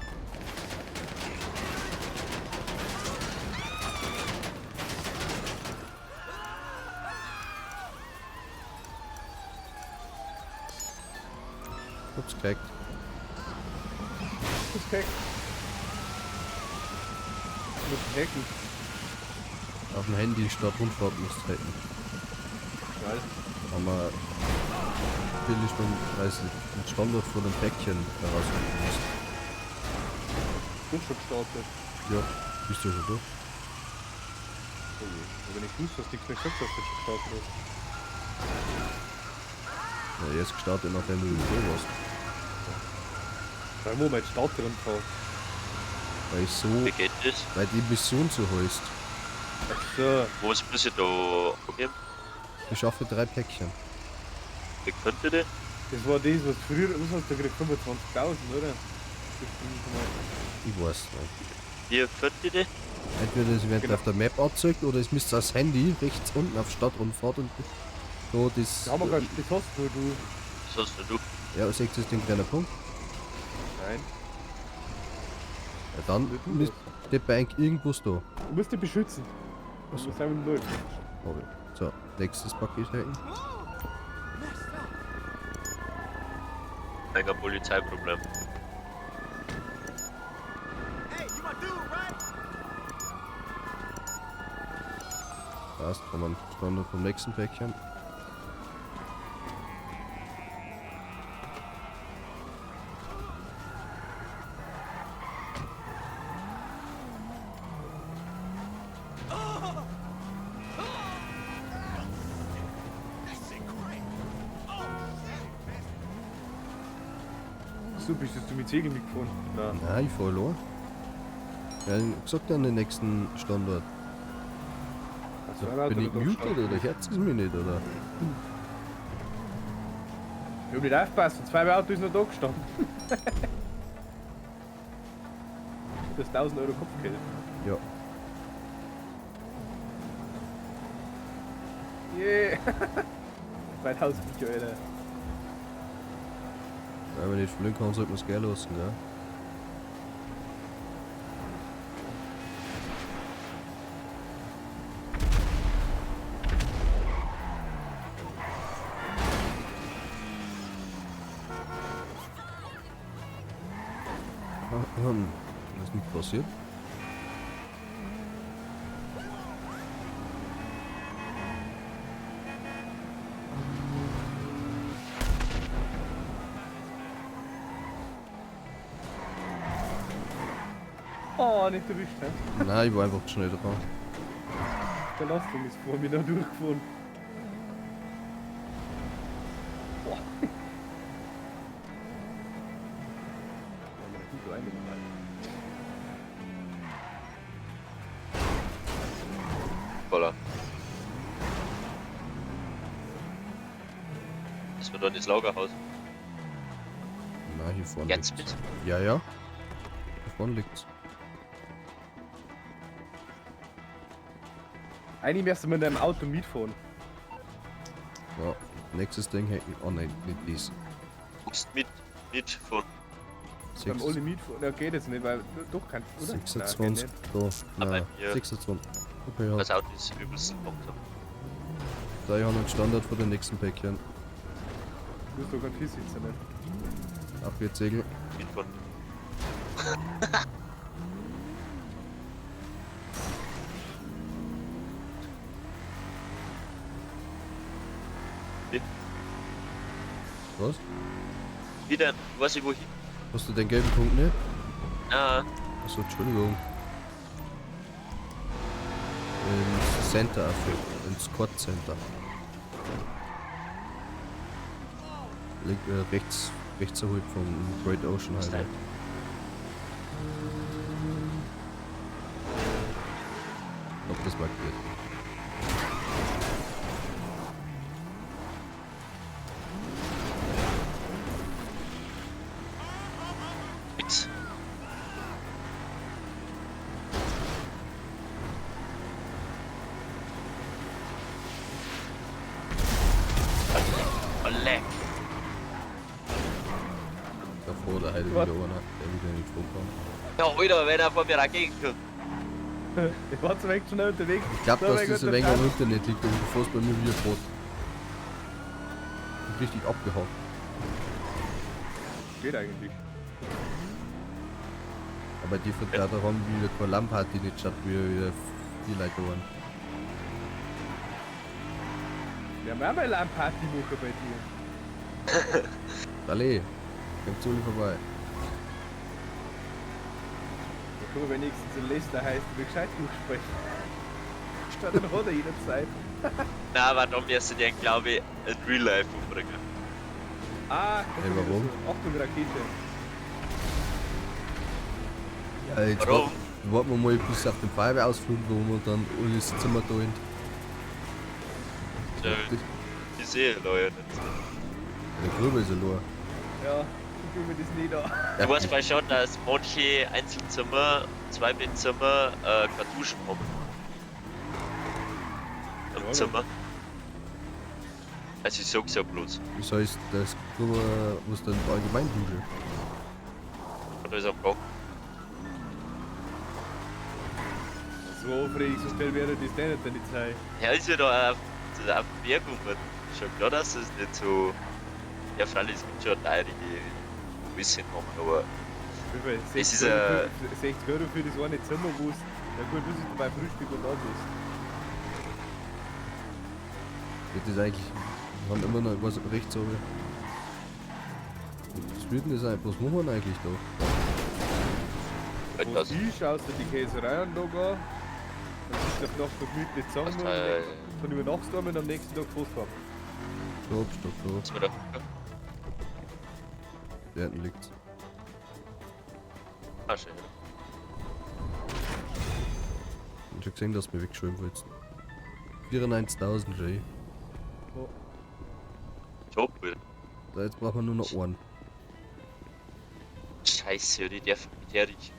Ups, gekriegt. Respekt. Mit Hacken. Auf dem Handy statt Rundfahrt muss treten. Scheiße. Haben wir billig den Standort von dem Päckchen herausfinden müssen. Bin schon gestartet. Ja, bist du ja schon durch. Aber wenn ich wusste, dass du nichts mehr gesagt hast, dass du schon gestartet hast. Ja, jetzt gestartet, nachdem du durch warst. Schau mal, mein Start drin drauf. Weil ich so, Wie geht das? weil die Mission so heißt. Ach so. Wo ist muss ich da angeben? Ich schaffe 3 Päckchen. Wie könnte das? Das war das, was früher, was hast du gekriegt? 25.000, oder? das Ding mal. Ich weiß nicht. Wie führt die die? Entweder es wird Genau. auf der Map angezeigt oder es müsste das Handy rechts unten auf Stadtrundfahrt und so das. Da haben wir gar nicht, das hast nur du. Was hast denn du? Ja, seht ihr den kleinen Punkt? Nein. Ja, dann Du müsste die Bank irgendwo da. Du musst dich beschützen. Ach so. Du musst einfach nur. Okay. So, nächstes Paket halten. Ein Polizeiproblem. Passt, kommen Standard vom nächsten Päckchen. So bist du mit Segel mitgefahren. Nein. Nein, ich fahr allein. Ja, ich hab gesagt an den nächsten Standort. Also Bin ich muted oder Herz ist mir nicht, oder? Ich hab nicht aufgepasst, und 2 Autos noch da gestanden. Du hast 1000 Euro Kopfgeld. Ja. Yeah! 2000 Micho, Alter. Wenn man nicht fliegen kann, sollte man es gerne lassen, ja. Was ist nicht passiert? Oh, nicht erwischt, hä? Nein, ich war einfach zu schnell dran. Der Belastung ist vor mir noch durchgefahren. Boah. Voller. Das wird dann ins Lagerhaus. Nein, hier vorne Jetzt liegt's. mit. Ja, ja. Hier vorne liegt's. Eigentlich müsste man in einem Auto mitfahren. Ja, nächstes Ding hätten. Oh nein, nicht dies. Du musst mit von Beim Oli mitfahren. Ja, geht jetzt nicht, weil du doch kannst, oder? 26. Nein, Da. Aber Nein, hier- 26. Okay, ja. das Auto ist übelst langsam. 300 Standard für den nächsten Päckchen. du musst doch gar nicht sitzen, nicht? Ab geht's Segel. Mit von. Was? Wie denn? Weiß ich wohin? Hast du den gelben Punkt nicht? Ah, Achso, Entschuldigung. Ins Center erfüllt. Ins Quad Center. Rechts erholt vom Great Ocean was Highway. denn? Ob das markiert. Mit. Olle. Davor der Heide Was? wieder einer, der wieder nicht vorkommt. Ja, Alter, wenn er von mir dagegen kommt. Ich war zu weg schnell unterwegs. Ich glaube, So, dass mein das Gott, ein wenig der am Plan. Internet liegt und du fährst bei mir wie ein Boot. Und richtig abgehakt. Geht eigentlich. Aber die von da haben wieder keine Lampe hat, die nicht statt wie die Leute waren. Wir haben auch mal eine Party machen bei dir. Alle, kommt zu vorbei. Da können wir wenigstens in Leicester heißt, wie gescheit durchsprechen. Statt ein Roder jederzeit. Na, aber da wirst du den, glaube ich, in Real Life umbringen. Ah, Hey, warum? Achtung, Rakete. Ja, jetzt Warum? warten wir mal bis auf den Feuerwehrausflug, wo wir dann alles Zimmer da in. Ja, die sehe Leute. Der Grube ist ja nur. Ja, Ich tue mir das nicht an. Du weißt mal schon, dass manche Einzelzimmer, Zwei-Bettzimmer, Kartuschen haben. Im Ja, Zimmer. Also ich sag's ja bloß. Das heißt, das muss dann allgemein duschen. Und da ist am Gang. So aufregend, so schnell wäre das denn nicht sein. Ja, ist ja da auf dem Berg und schon klar, dass es nicht so. Ja, freilich, es gibt schon Leute, die ein bisschen haben, aber Wie viel? Es ist, 60 Euro für das eine Zimmer, wo es. Ja gut, das ist beim Frühstück und alles. Das ist eigentlich. Wir haben immer noch was rechts oben. Das Wüten ist einfach, was machen wir eigentlich da? halt Wo das. du schaust du die Käsereianlage an, dann sitzt du auf Nacht gemütlich zusammen, Was, dann übernachtest du und am nächsten Tag fährst du heim. Stopp, stopp, stopp. Was wir da. Da hinten liegt's. Ah, schön. Ich hab schon gesehen, dass wir wegschwimmen wollten. 94.000 Jay. Job, Alter. Da jetzt brauchen wir nur noch einen. Scheiße, ja, die darf mit der riechen.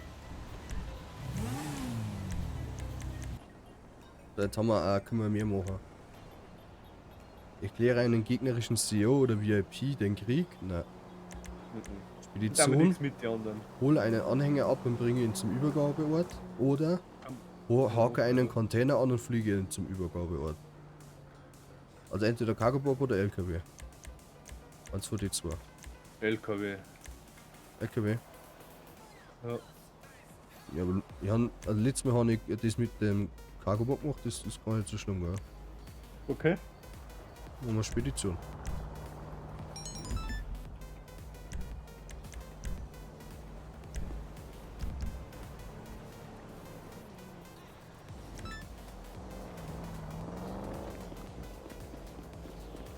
Da jetzt haben wir auch, können wir mehr machen. Erkläre einen gegnerischen CEO oder VIP den Krieg. Nein. Da haben wir Spedition. nichts mit den anderen. Hole einen Anhänger ab und bringe ihn zum Übergabeort. Oder hake einen Container an und fliege ihn zum Übergabeort. Also entweder Cargo-Bob oder LKW. Eins von die zwei. LKW. LKW? Ja. Ja, aber also letztes Mal habe ich das mit dem Cargo-Bob gemacht, das ist gar nicht so schlimm, gell? Okay. Machen wir Spedition.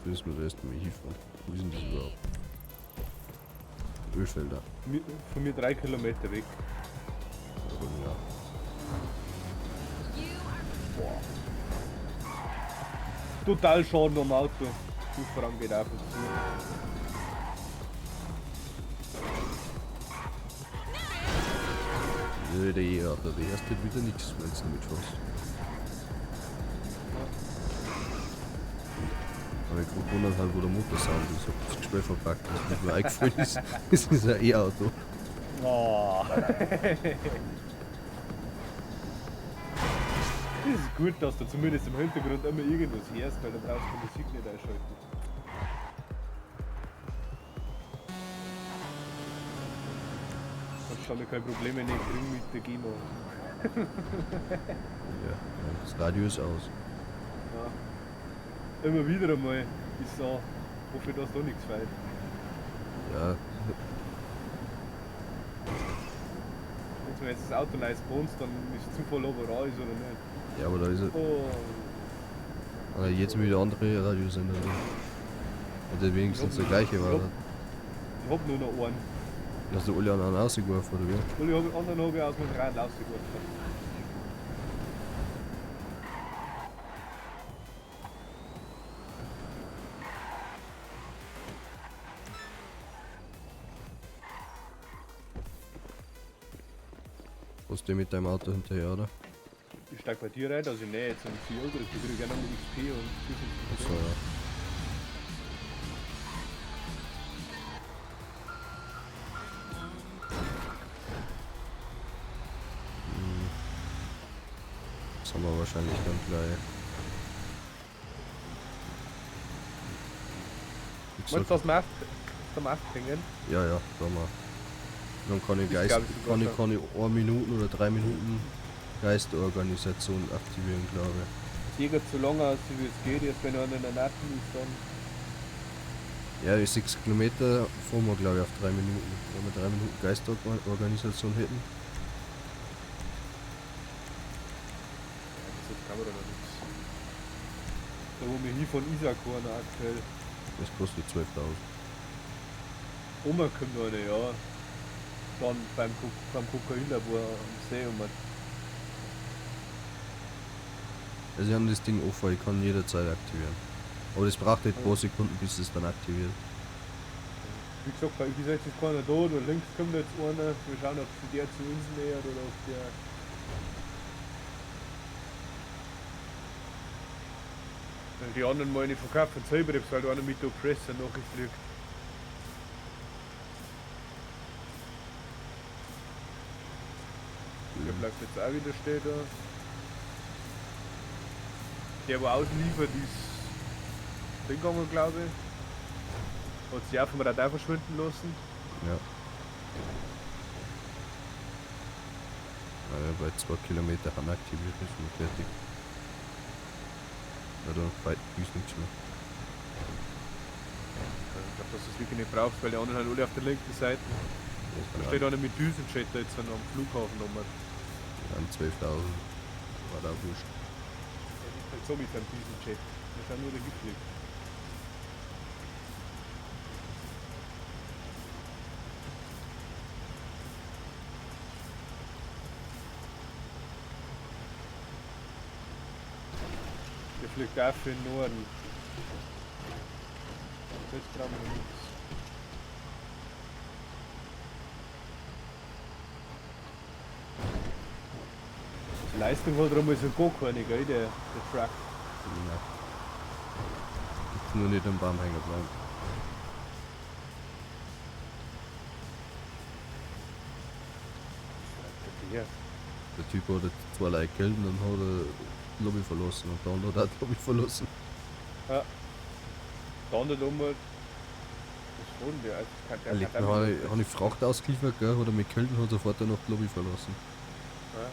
Wo ist mir da erst mal hinfahren? Wo sind das überhaupt? Ölfelder. Von mir 3 Kilometer weg. Ja. Total Schaden am Auto. Fußverraum geht auf und zu. Nö, der erste wird wieder nichts, wenn es damit fährst. Aber ich guck wundert halt, wo der Motorsound ist. Ich hab das Gespräch verpackt, das mir eingefallen ist. Das ist ein E-Auto. Oh. Das ist gut, dass du zumindest im Hintergrund immer irgendwas hörst, weil dann brauchst du die Musik nicht einschalten. Kannst damit keine Probleme nicht kriegen mit der GEMA. Ja, das Radio ist aus. Ja. Immer wieder einmal ist so, hoffe, dass da nichts fehlt. Ja, Wenn du jetzt das Auto nice wohnst, dann ist Zufall, ob er ist oder nicht. ja, aber da ist er. Oh. Jetzt wieder andere Radiosender drin. Und der wenigstens der gleiche war. Ich hab nur noch einen. Hast du alle anderen rausgeworfen, oder wie? Und ich hab anderen habe ich aus meinem Rad rausgeworfen. Was du mit deinem Auto hinterher, oder? Ich steig bei dir rein, dass ich näher jetzt um 4 Uhr kriege. Ich kriege gerne mit XP und So, zusätzlich. ja. Das haben wir wahrscheinlich dann gleich. Wie Meinst du gesagt, das Mast? Der Mast hängen? ja, ja, sagen wir. Dann kann ich Das Geist, glaub ich sogar kann ich 1 Minuten oder 3 Minuten Geistorganisation aktivieren, glaube ich. Jäger zu lang aus, wie es geht. Jetzt wenn er an einer Natten ist, dann. Ja, 6 Kilometer fahren wir, glaube ich, auf 3 Minuten. Wenn wir 3 Minuten Geistorganisation hätten. Ja, das ist Kamera noch nichts. Da wo wir hier von Isaac fahren aktuell. Das kostet 12.000. Oma kommt eine, ja. Dann beim Kokainlabor am See und man. Also wir haben das Ding offen, ich kann jederzeit aktivieren. Aber das braucht nicht ein paar Sekunden, bis es dann aktiviert. Wie gesagt, bei euch ist jetzt keiner da, da links kommt jetzt einer. Wir schauen, ob sich der zu uns nähert oder ob der. Wenn die anderen mal nicht verkaufen selber, ob es halt einer mit der Presse nachgefliegt. Der bleibt jetzt auch wieder stehen da. Der, der ausliefert, ist hingegangen, glaube ich. Hat sich auch vom Radar verschwinden lassen. Ja. Naja, bei 2 Kilometer haben aktiviert ist und fertig. Ja, da bald ist nichts mehr. Ich glaube, dass du es wirklich nicht brauchst, weil die anderen halt alle auf der linken Seite. Da steht einer mit Düsenjet jetzt am Flughafen nochmal. An 12.000. War da wurscht. Das ist halt so mit einem Düsenjet. Wir sind nur der gefliegt. Der fliegt auch für den Norden. Jetzt brauchen wir nichts. Die Leistung hat er einmal so gar keine, gell, der Truck. Ja. Gibt's nur nicht am Baumhänger bleiben. Ja. Der Typ hat jetzt 2 Leute gekillt und dann hat er die Lobby verlassen und der andere hat auch die Lobby verlassen. Ja. Der andere nochmal. Das wollen wir. Also Er legt mir eine Fracht ausgeliefert, gell, hat er mich gekillt und hat sofort dann noch die Lobby verlassen. Ja.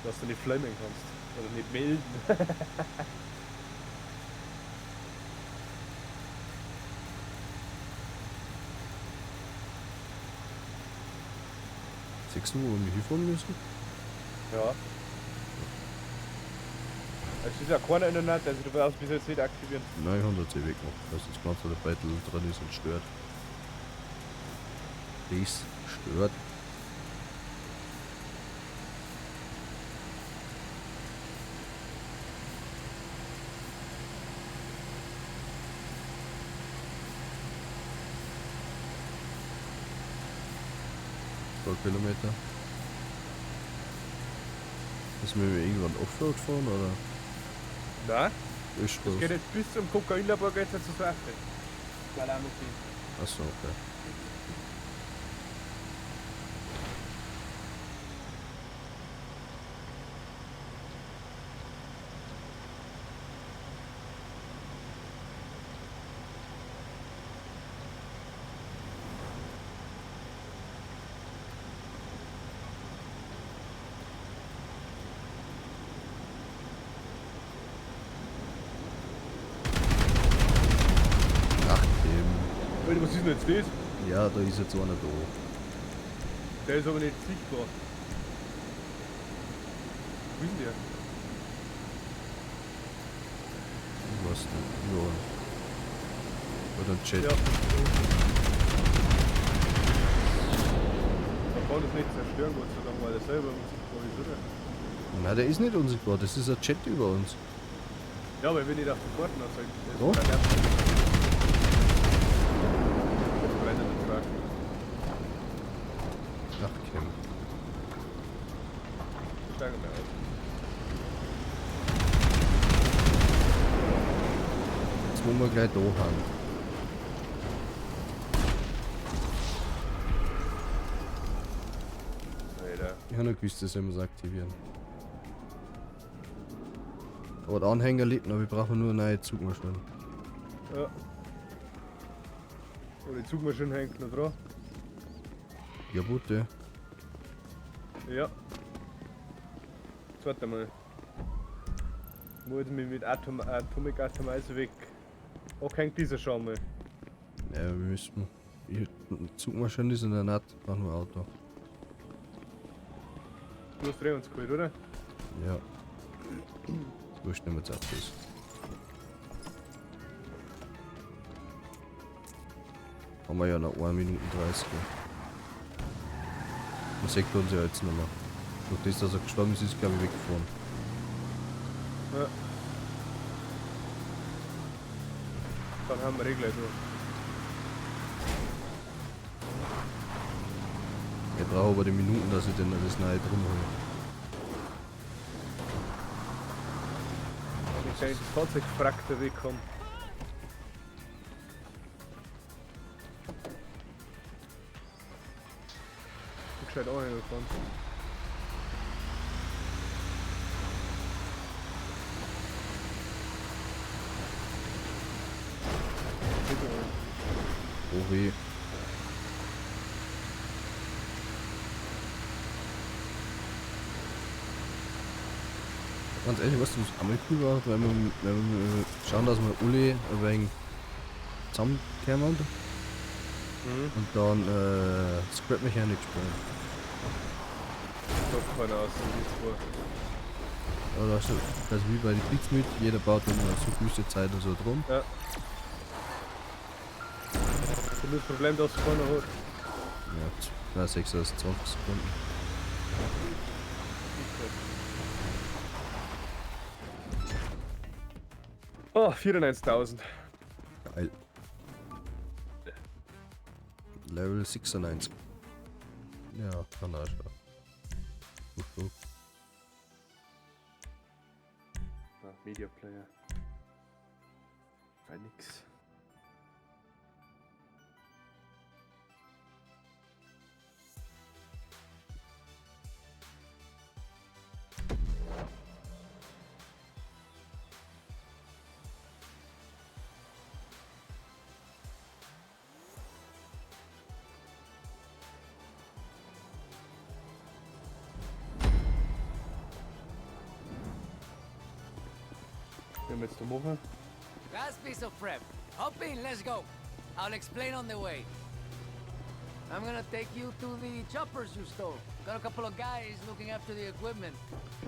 Dass du nicht flammen kannst. Oder nicht melden. Siehst du, wo wir hinfahren müssen? Ja. Es ist ja keiner in der Nacht, also du brauchst bis jetzt nicht aktivieren. Nein, 100 C weg noch, dass das ganze der Beitel dran ist und stört. Das stört. Kilometer. Müssen wir irgendwann Offroad fahren oder? Nein, Ist das geht jetzt bis zum Kokainlabor geht jetzt zur Seite. Weil auch noch geht. Achso, okay. Alter, was ist denn jetzt das? Ja, da ist jetzt einer da. Der ist aber nicht sichtbar. Wo ist denn der? Ich weiß nicht. Ja. Oder ein Chat. Ja. Man kann das nicht zerstören, Gott sei Dank, weil er selber unsichtbar ist, oder? Nein, der ist nicht unsichtbar. Das ist ein Chat über uns. Ja, aber wenn ich auf den Karten anzeige, das So? ist der Nerv. Das brennt in den Truck. Ach, Kim. Steigen wir aus. Jetzt wollen wir gleich da haben. Alter. Ich habe nicht gewusst, das sollen wir aktivieren. Aber der Anhänger lebt noch, wir brauchen nur eine neue Zugmaschine. Ja. Oh, die Zugmaschine hängt noch dran. Ja, bitte. Ja. Jetzt warte mal. Ich muss mich mit Atomic Atomizer weg. Auch hängt dieser schon mal. Ja, wir müssen. Die Zugmaschine ist in der Nacht, brauchen wir ein Auto. Du hast uns geholt, oder? Ja. So schnell mit das. Haben wir ja noch 1 Minute 30. Man sieht uns ja jetzt nicht mehr. Durch das, dass er gestorben ist, ist glaube ich weggefahren. Ja. Dann haben wir eh gleich durch. brauche aber die Minuten, dass ich dann das neue drum habe. Ich kann das Fahrzeug gefragter wegkommen. Ich gescheit auch hingefahren. Oh weh. Ganz ehrlich, was du einmal cool war, wenn wir schauen, dass wir Uli ein wenig zusammenkommen und dann Scrap Mechanic spielen. Doch keiner aus dem Oder so, also wie bei den Kriegsmüt, jeder baut dann so gewisse Zeit und so drum. Ja. Das Problem, dass keiner hat. Ja, 6 aus 20 Sekunden. Oh, 94.000. Geil. Level 96. Ja, kann er schon. Gut. Media Player. War nix. Wir haben jetzt die Woche. Last piece of prep. Hop in, let's go. I'll explain on the way. I'm gonna take you to the choppers you stole. Got a couple of guys looking after the equipment.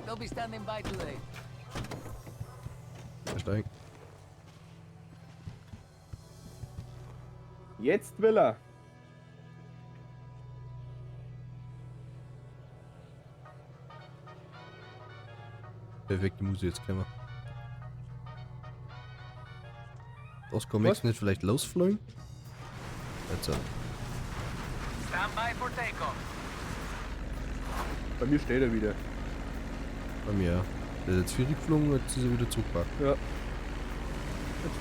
They'll be standing by today. Versteigen. Jetzt will er. Perfekt, die muss ich jetzt kennen. Das kann ich nicht vielleicht losfliegen? Jetzt. Stand by for takeoff. Bei mir steht er wieder. Bei mir, ja. Der ist jetzt 4 geflogen, jetzt ist er wieder zurückgepackt. Ja. Jetzt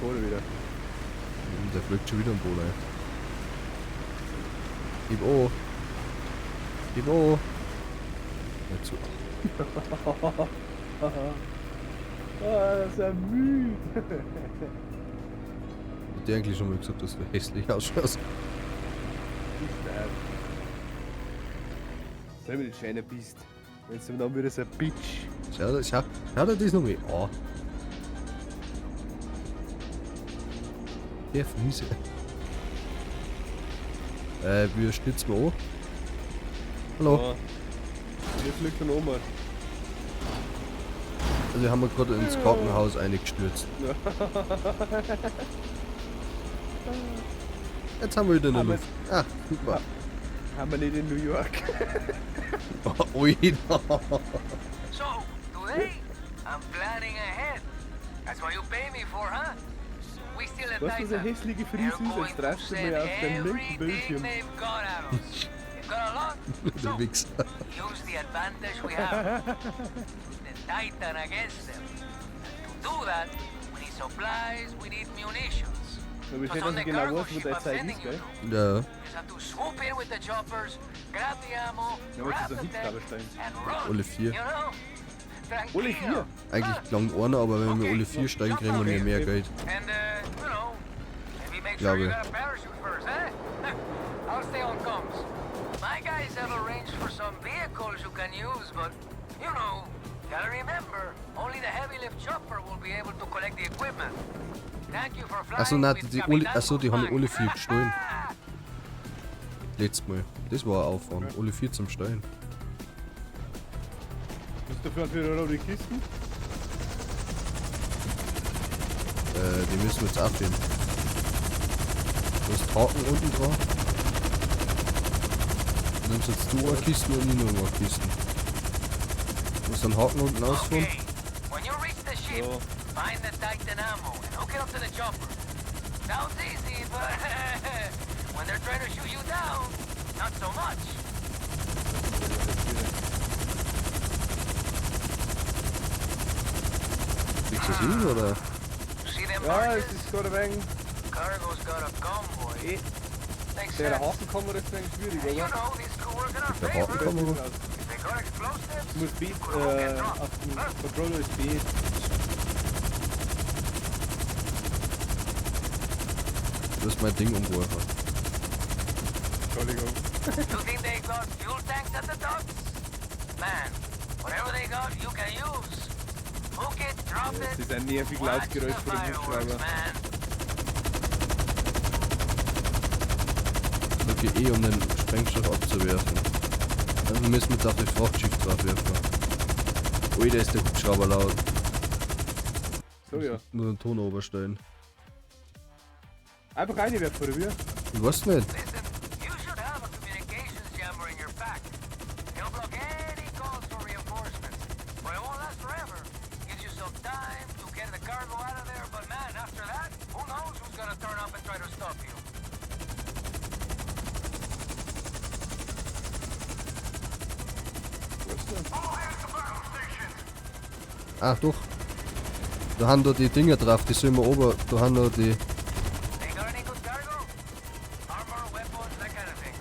fährt er wieder. Und der fliegt schon wieder am Boden ein. Gib O. Gib O. Nicht so. Das ist ja müde. Hat der eigentlich schon mal gesagt, dass du hässlich ausschaust? Sei mir ein schöner bist. Wenn du dann wieder so ein Bitch. Schau dir das noch mal an. Der Füße. Wir stützen an. Hallo. Ja. Hier fliegt dann Oma. Also haben wir gerade ins Krankenhaus eingestürzt. Jetzt haben wir wieder in der Aber- Luft. Ah, guck mal. Haben wir nicht in New York. Ui. So, today, I'm planning ahead. That's what you pay me for, huh? We still have Was für so Titan. hässliche They're Frisur, going jetzt to treibst du send mir auf den linken everything Bildschirm. they've got at us. They've got a lot. Der Wichser. Use the advantage we have. The Titan against them. To do that, we need supplies, we need munitions. Aber ich So weiß on nicht the genau, cargo was ship der I'm Zeit sending ist, you gell? to, Ja. you just have to swoop in with the choppers, grab the ammo, Ja, aber grab das ist the ein tech, Hitzkabelstein. and run. Alle 4. You know? Alle Tranquilo. 4? Eigentlich lang einer, aber wenn wir alle 4 steigen, kriegen wir mehr Geld. And, you know, maybe make Glaube. sure you got a parachute first, eh? I'll stay on comms. My guys have arranged for some vehicles you can use, but, you know, gotta remember, only the heavy lift chopper will be able to collect the equipment. Thank you for flying Achso, nein, with die Kapitan achso, die haben Guzman. alle 4 gestohlen. Letztes Mal. Das war ein Aufwand. Alle 4 zum Steuern. Was dafür für rote Kisten? Die müssen wir jetzt abheben. Du hast Haken unten dran. Du nimmst jetzt du eine Kiste und ich noch eine Kiste. Du musst einen Haken unten ausfahren. Okay, when you reach the ship, So. find the Titan ammo and hook it up to the chopper. Sounds easy, but when they're trying to shoot you down, not so much. Kriegst du das hin, oder? See them Ja, barges? es ist gerade ein wenig. Cargo's got a convoy. Eh, Makes der sense. Hafenkammer ist ein wenig schwierig, And you oder? know these could work in our Der favor. Hafenkammer. If they got explosives, Du musst B, could all get dropped. auf dem Controller ist B. Du hast mein Ding umgeworfen. Entschuldigung. You think they got fuel tanks at the docks? Man, whatever they got, you can use. Hook it, drop Das it. ist ein nervig Watch lautes the Geräusch von dem fireworks, Hubschrauber. man. Wirklich um den Sprengstoff abzuwerfen. Dann müssen wir auf das Frachtschiff drauf werfen. Ui, da ist der Hubschrauber laut. So ja. Nur den Ton oberstellen. Einfach reinwerfen, oder wie? Ich weiß nicht. Listen, you should have a communications jammer in your pack. He'll block any calls for reinforcements. But it won't last forever. Gives you some time to get the cargo out of there, but man, after that, who knows who's gonna turn up and try to stop you. Ach doch. Da haben da die Dinger drauf, die sind wir oben. Da haben da die. They got any good cargo? Armor, weapons, that kind of thing.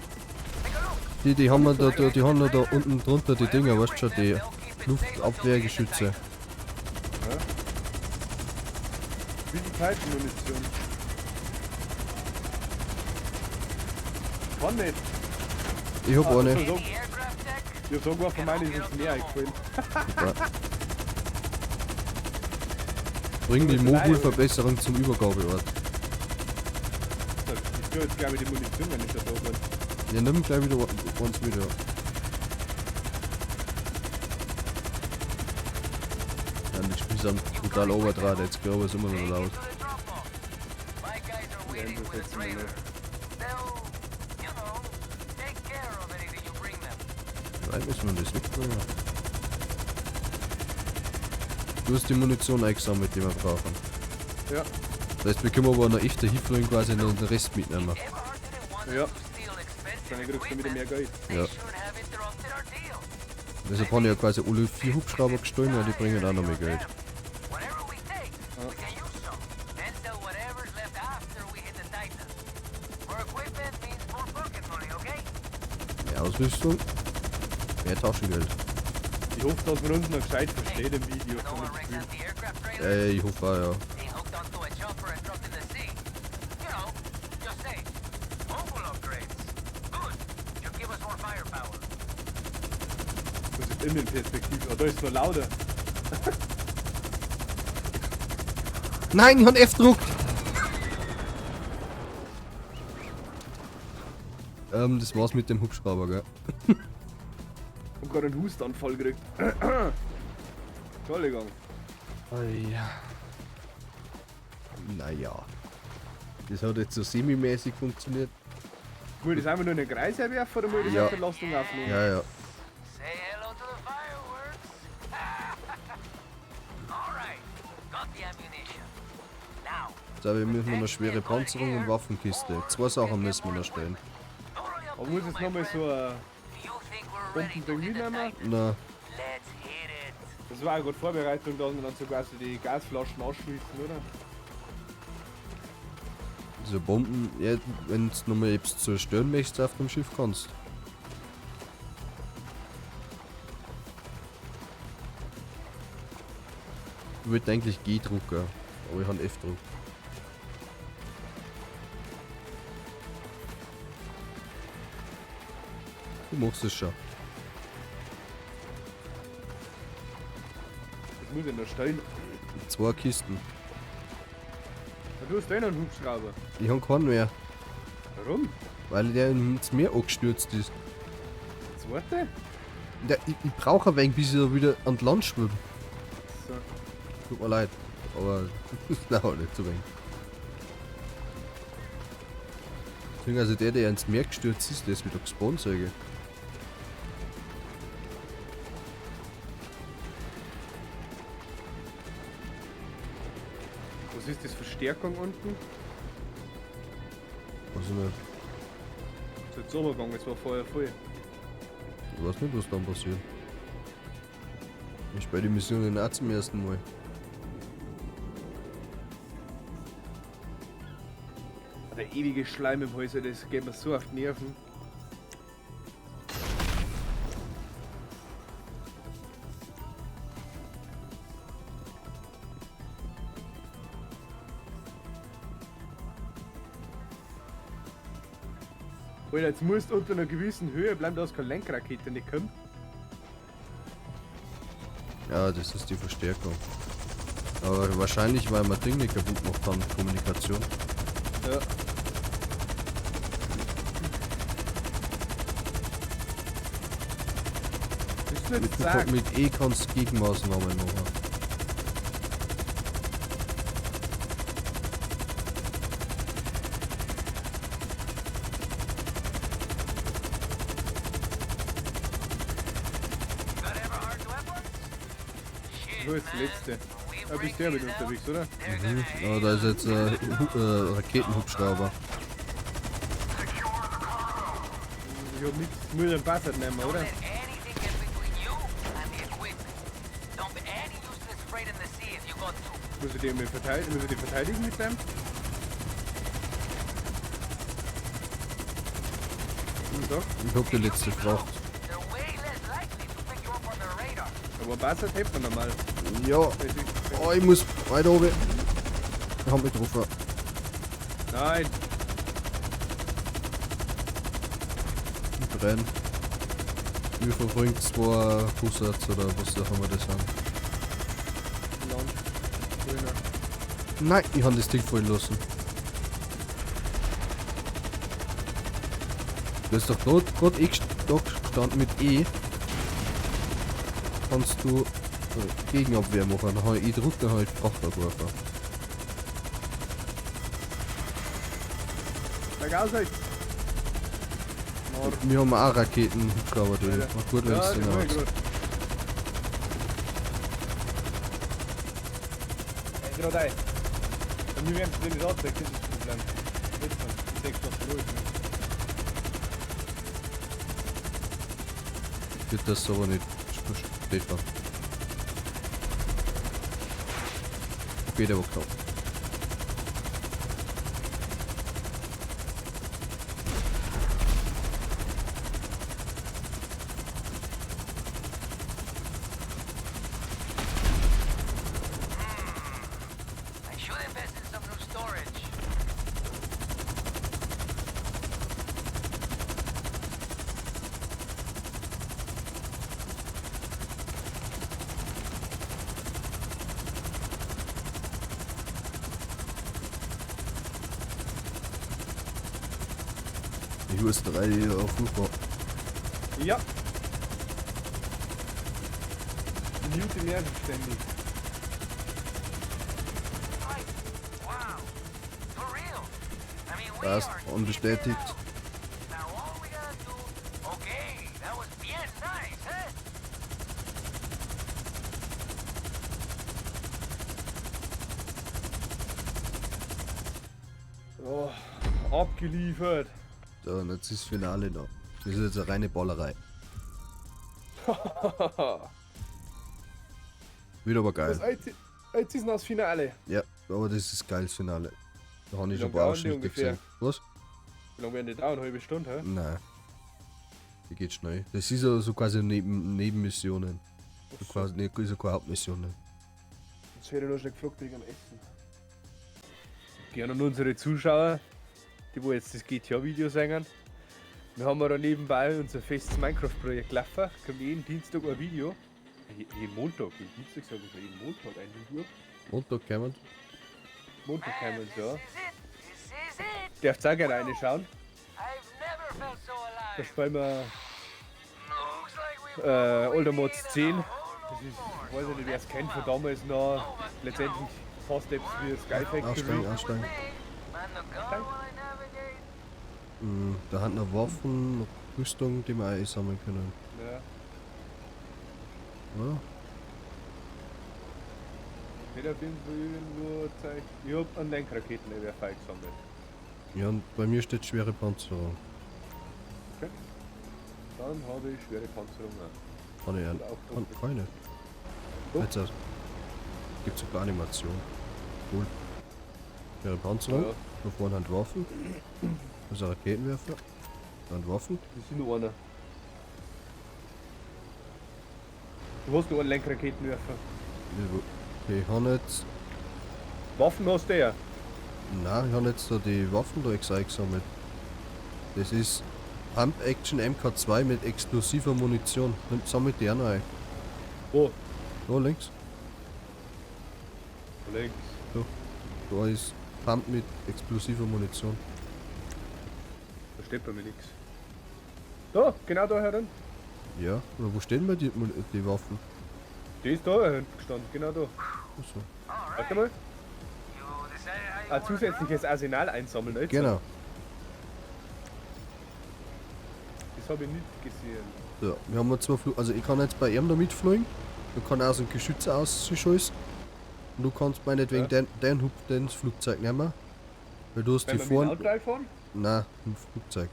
Take a look. Die haben wir da, die haben da unten drunter die Dinger, weißt du schon, die Luftabwehrgeschütze. Wie die Peitschenmunition. Kann nicht. Ich hab eine. so- Any aircraft tech? Ich hab sogar von meinen ist uns mehr eingefallen. Bring die Modulverbesserung zum Übergabeort. Ich tue jetzt glaube ich die Munition, wenn ich da bin. Ja, nimm gleich wieder uns wieder. Ja, die Spiele sind brutal overdraht, jetzt glaube ich, ist immer noch laut. To the drop-off. My guys are waiting das with ist a trailer. mir- They'll, you know, take care of anything you bring them. Vielleicht müssen wir das wegbringen. Du hast die Munition eingesammelt, die wir brauchen. Ja. Das heißt, wir können aber noch echter Hilfe quasi noch den Rest mitnehmen. Ever didn't want Ja. us to steal expensive Dann kriegst du wieder mehr equipment, Geld. they Ja. should have interrupted our deal. Deshalb haben ja quasi alle 4 Hubschrauber gestohlen und die bringen auch noch mehr Geld. Whatever we take, we can use some. Then sell whatever's left after we hit the Titan. More equipment means more pocket money, okay? Mehr Ausrüstung, mehr Taschengeld. Ich hoffe, dass man uns noch gescheit versteht im Video. No von one dem rigged Stream. up the aircraft trailer. Ich hoffe auch, ja. They hooked onto a chopper and dropped in the sea. You know, just say, mobile upgrades. Good. Should give us more firepower. Das ist Innenperspektive. Oh, da ist es noch lauter. Nein, ich hab F gedruckt! Das war's mit dem Hubschrauber, gell? Und gerade einen Hustanfall gekriegt. Entschuldigung. Ja. Naja. Das hat jetzt so semi-mäßig funktioniert. Muss ich das einfach nur in den Kreis herwerfen oder muss ich das Ja. auf Belastung aufnehmen? Ja, ja. Say hello to the fireworks. All right. Got the ammunition. Now, Da müssen wir noch schwere Panzerung und Waffenkiste. 2 Sachen müssen wir noch stellen. totally up Aber to muss you, jetzt my nochmal friend. so ein... You think we're ready to Bombenbemühen hit the einmal? Titan? Na, Let's hit it. Das war auch gerade Vorbereitung, dass wir dann so quasi die Gasflaschen ausschließen, oder? diese Bomben, ja, wenn du nochmal etwas zerstören möchtest auf dem Schiff kannst. Ich wollte eigentlich G drucken, aber ich habe F gedruckt. Du machst es schon. Das muss ich noch stellen. 2 Kisten. Ja, du hast eh noch einen Hubschrauber. Ich habe keinen mehr, Warum? weil der ins Meer angestürzt ist. Zweite? Ja, ich brauche ein wenig, bis ich da wieder an Land schwimme. So. Tut mir leid, aber das dauert nicht so wenig. Also der ins Meer gestürzt ist, der ist wieder gespawnt, sage ich. Was ist das für Stärkung unten? Also nicht. Das ist jetzt runtergegangen, jetzt war vorher voll. Ich weiß nicht, was dann passiert. Ich bei den Missionen auch zum ersten Mal. Der ewige Schleim im Häuser, das geht mir so auf die Nerven. Alter, jetzt musst du unter einer gewissen Höhe bleiben, dass keine Lenkrakete nicht kommt. Ja, das ist die Verstärkung. Aber wahrscheinlich, weil man Ding nicht kaputt gemacht haben, Kommunikation. Ja. Bist du jetzt sagen? Mit E kannst du Gegenmaßnahmen machen. Got ever hard weapons? Shit, Nur das man. letzte. Da bist du ja mit unterwegs, oder? Ja, da ist jetzt Raketenhubschrauber. Ich hab nichts, muss einen Bastard nehmen, Don't oder? let anything get between you and the equipment. Dump any useless freight in the sea if you got to. Muss ich den mit verteidigen, muss ich den verteidigen mit dem? Doch. Ich hab die letzte Fracht. They're way less likely to pick you up on their radar. Aber ein Bastard hebt man normal. Ja, oh, ich muss weiter oben. Ich hab mich getroffen. Nein, Rein. Wir verfolgen zwei Hussards oder was auch immer das sind. Land. Grüner. Nein, ich habe das Ding fallen lassen. Du hast doch gerade gestanden mit E. Kannst du Gegenabwehr machen. Dann habe ich gedrückt, dann habe ich die Frachter geworfen. Sag aus euch! Nord. Wir haben auch Raketen, Hubschrauber, die Ja. macht gut, wenn Ja, es die den hol ich hat. grad. Gerade ein. Und wir werden zu dem nicht angezeigt, das ist das Problem. Jetzt dann, die 6 Stunden ruhig. Wird das aber nicht stehen. Okay, der war knapp. I should invest in some new storage. Ich wusste 3 auf Flugbahn. Ja. Minute mehr sind ständig. Right. Wow. For real. I mean, we Passt, are unbestätigt. now all we gotta do. Okay, that was bien nice, huh? Oh, abgeliefert. So, und jetzt ist das Finale da. Das ist jetzt eine reine Ballerei. Wird aber Das geil. jetzt ist noch das Finale. Ja, aber das ist geil, das Finale. Da habe ich Wie schon ein lange paar dauern die Ausschnitte ungefähr? gesehen. Was? Wie lange werden die dauern? Eine halbe Stunde, hä? Nein. Die geht schnell. Das ist ja so quasi Nebenmissionen. So quasi, nicht, ist ja keine Hauptmissionen. Jetzt hätte ich noch schnell gefragt wegen dem Essen. Gerne an unsere Zuschauer, die wo jetzt das GTA-Video sehen. Wir haben da nebenbei unser festes Minecraft-Projekt laufen. Kommt jeden Dienstag ein Video. Jeden Montag, jeden Dienstag sage ich schon, jeden Montag ein Video. Montag kommen. Montag kommen wir ja. This is it. Dürft auch gerne reinschauen. I've never felt so Da alive. spielen wir Looks like we've Older Mods 10. whole Das ist, ich weiß nicht, wer es kennt, von damals noch letztendlich fast etwas wie das Sky Factory. Aussteigen. man the gun while I navigate. Da hat noch Waffen, Rüstung, die wir auch einsammeln können. Ja. Ja. Nicht auf jeden Fall irgendwo zeigt. Ich hab einen Lenkraketen in der Fall gesammelt. Ja, und bei mir steht schwere Panzerung. Okay. Dann habe ich schwere Panzerung auch. Kann ich Oder auch kann, Doppel. kann ich nicht. Doch. Jetzt gibt sogar Animation. Cool. Schwere Panzerung. Ja, Da vorne haben Waffen. Das ist ein Raketenwerfer. Da haben Waffen. das ist nur einer. Du hast nur einen Lenkraketenwerfer. Okay, ich habe jetzt. Waffen hast du ja. Nein, ich habe jetzt da die Waffen da eingesammelt. Das ist Pump Action MK2 mit explosiver Munition. Nimmt sammelt die auch noch ein. Wo? Da links. Links. Da ist Pump mit explosiver Munition. Da steht bei mir nichts. Da, genau da herin. Ja, oder wo stehen bei die Waffen? Die ist da hinten gestanden, genau da. Achso. Warte mal. You decided how you Ein zusätzliches Arsenal einsammeln, nicht? Genau. Das habe ich nicht gesehen. So, wir haben zwei also ich kann jetzt bei ihm da mitfliegen. Du kannst auch so ein Geschütze ausschießen. Und du kannst meinetwegen Ja. den Hub ins Flugzeug nehmen. Weil du hast Wenn hier wir mit dem vorne. Auto reinfahren? Nein, im Flugzeug.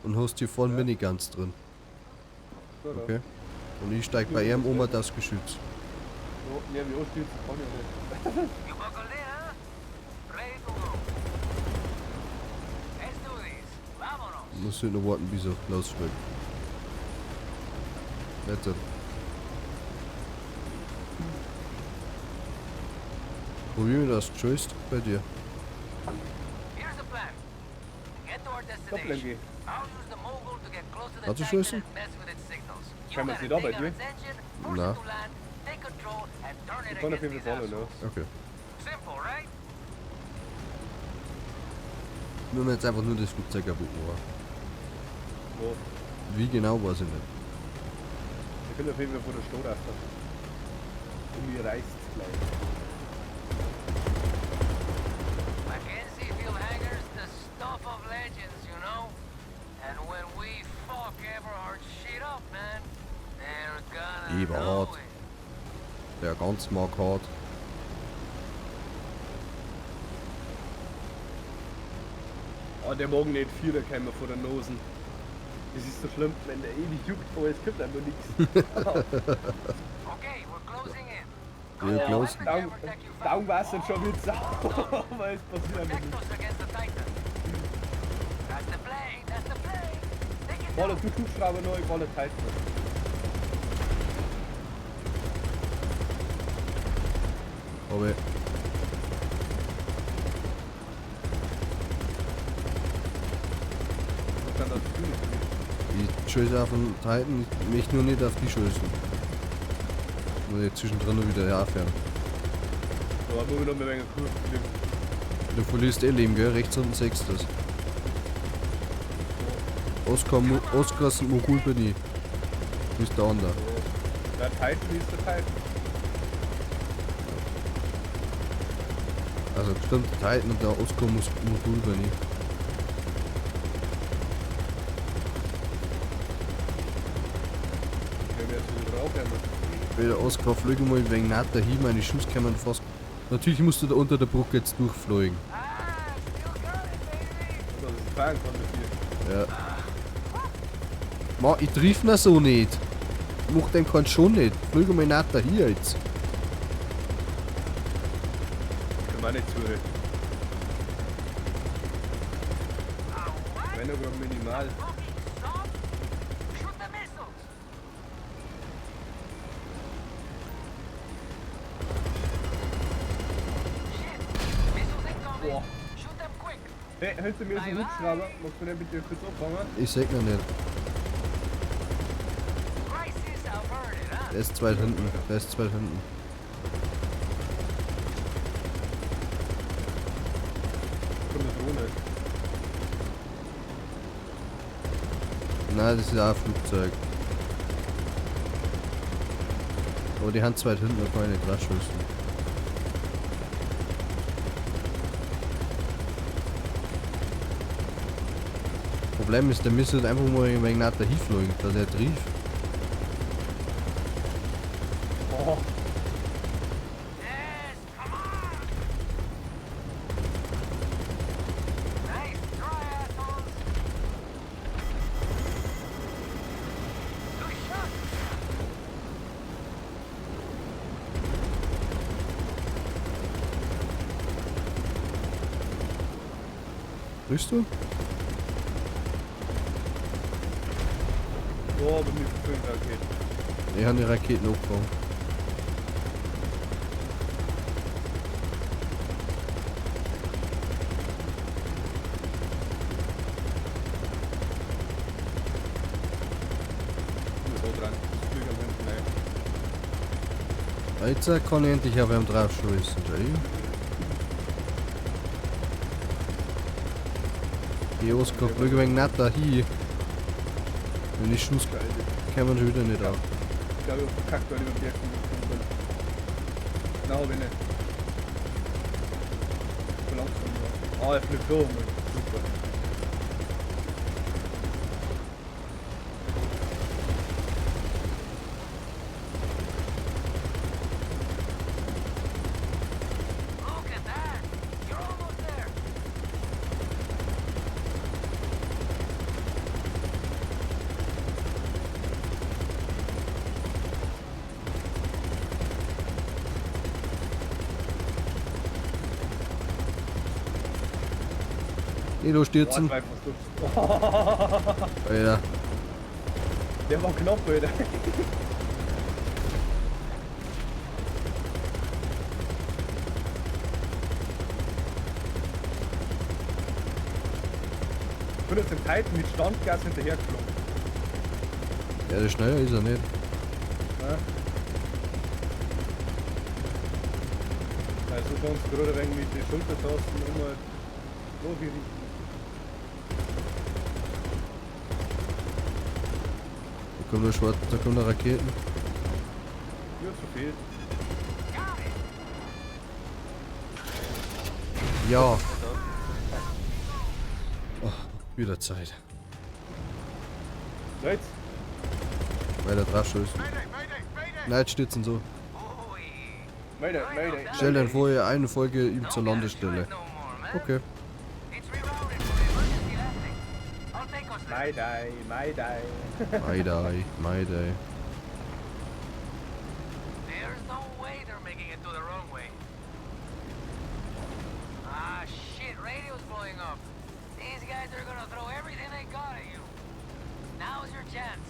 Und hast hier vorne Ja. Miniguns drin. Da, da. Okay. Und ich steig bei ihm um das Geschütz. Ja, wie anstürzen kann ich nicht. You buckled in, huh? Ready to go. Let's do this. Vámonos. Ich muss halt noch warten, bis er losfliegt. Jetzt. Probieren wir das Joystick bei dir. Here's the plan. Get to our Doppeln destination. gehen. I'll use the mogul to get close to the Kannst du tanker schließen? and mess with its signals. You Kann man gotta sie da bei take out dir? its engine, force Na. it to land, take control, and turn it Ich kann auf against jeden these Fall fallen, assholes. ja. Okay. Simple, right? Nur wir jetzt einfach nur das Flugzeug kaputt machen. Wo? Wie genau weiß ich nicht. Ich bin auf jeden Fall von der Stadt auf. Und mir reißt es gleich. Mackenzie Field Hangars, the stuff of legends, you know? And when we fuck Everhard shit up, man, they're gonna Eberhard. know it. Der ganz markant. Oh, der Morgen nicht 4, da kämen wir vor der Nosen. Das ist so schlimm, wenn der ewig juckt, aber es gibt einfach nichts. Okay, we're closing in. Wir closen. Daumen war es dann schon wieder sau, aber es passiert einfach Protect nichts. us against the Titan. That's the play, that's the play. Take it Baller, down. du Hubschrauber neu, Baller Titan. Aber Was kann das tun? ich schieße auf den Titan, ich möchte nur nicht auf die schießen. Muss ich zwischendrin noch wieder herfahren. Da muss ich noch mal ein wenig Kurve fliegen. Du verlierst eh Leben, gell? Rechts unten sechst das. Oskars Mogul bin ich. Du bist der andere. Der Titan ist der Titan. Also bestimmt der Titan und der Oskar Mogul bin ich. Wir werden jetzt wieder draufhören. Bei der Oskar fliege mal ein wenig nach dahin, meine Schuss kommen fast. Natürlich musst du da unter der Brücke jetzt durchfliegen. Ah, still got it, baby. Dass es fahren kann dafür. Ja. Ma, ich triff ihn so nicht. Ich mach den keinen schon nicht. Flüge mal nach dahin jetzt. Können wir auch nicht zuhören. Wenn er gerade minimal. Fucking stop. Shoot the missiles. Shit. Missiles incoming. Boah. Shoot them quick. Hey, hinter mir ist ein Hubschrauber. Magst du den bitte kurz abfangen? Ich sag noch nicht. Crisis averted, huh? Der ist zweit hinten. Der ist zweit hinten. Von der Drohne. Nein, das ist auch ein Flugzeug. Aber die haben zweit hinten, da kann ich nicht rausschießen. Problem ist, der müsste einfach mal ein wenig nach dahin fliegen, dass er trief. Oh, Yes, come on. Nice try, assholes. Riechst du? Ja, aber nicht verfüllt Raketen. Ich habe die Raketen aufgefangen. Nur da dran. Das Flügel hinten rein. Jetzt kann ich endlich auf einem drauf schießen. Die Oskar Brügge wegen nicht da hier. Wenn ich schuss, Geil. kann man schon wieder nicht auf. Ich glaube, ich hab verkackt, weil ich beim Berg gekommen bin. Nein, hab ich nicht. So langsam, ja. Ah, er fliegt da, Mann. Super. Look at that! You're almost there! Nee, da stürzen. Boah, einfach so. Alter. Der war knapp, Alter. Ich bin jetzt im Titan mit Standgas hinterhergeflogen. Ja, der schneller ist er nicht. Ja. Also ganz gerade ein wenig mit den Schultertasten immer so gerichtet. Da kommen noch Schwarz, da kommen noch Raketen. Ja, zu viel. Ja. Oh, wieder Zeit. So jetzt? Weiter drauf schießen. Nein, jetzt stürzen so. Mayday, Mayday. Stell dir vor, eine Folge ihm zur Landestelle. Okay. It's rerouted for emergency landing. I'll take us there. Mayday, Mayday. Mayday, Mayday. There's no way they're making it to the runway. Ah, shit, radio's blowing up. These guys are gonna throw everything they got at you. Now's your chance.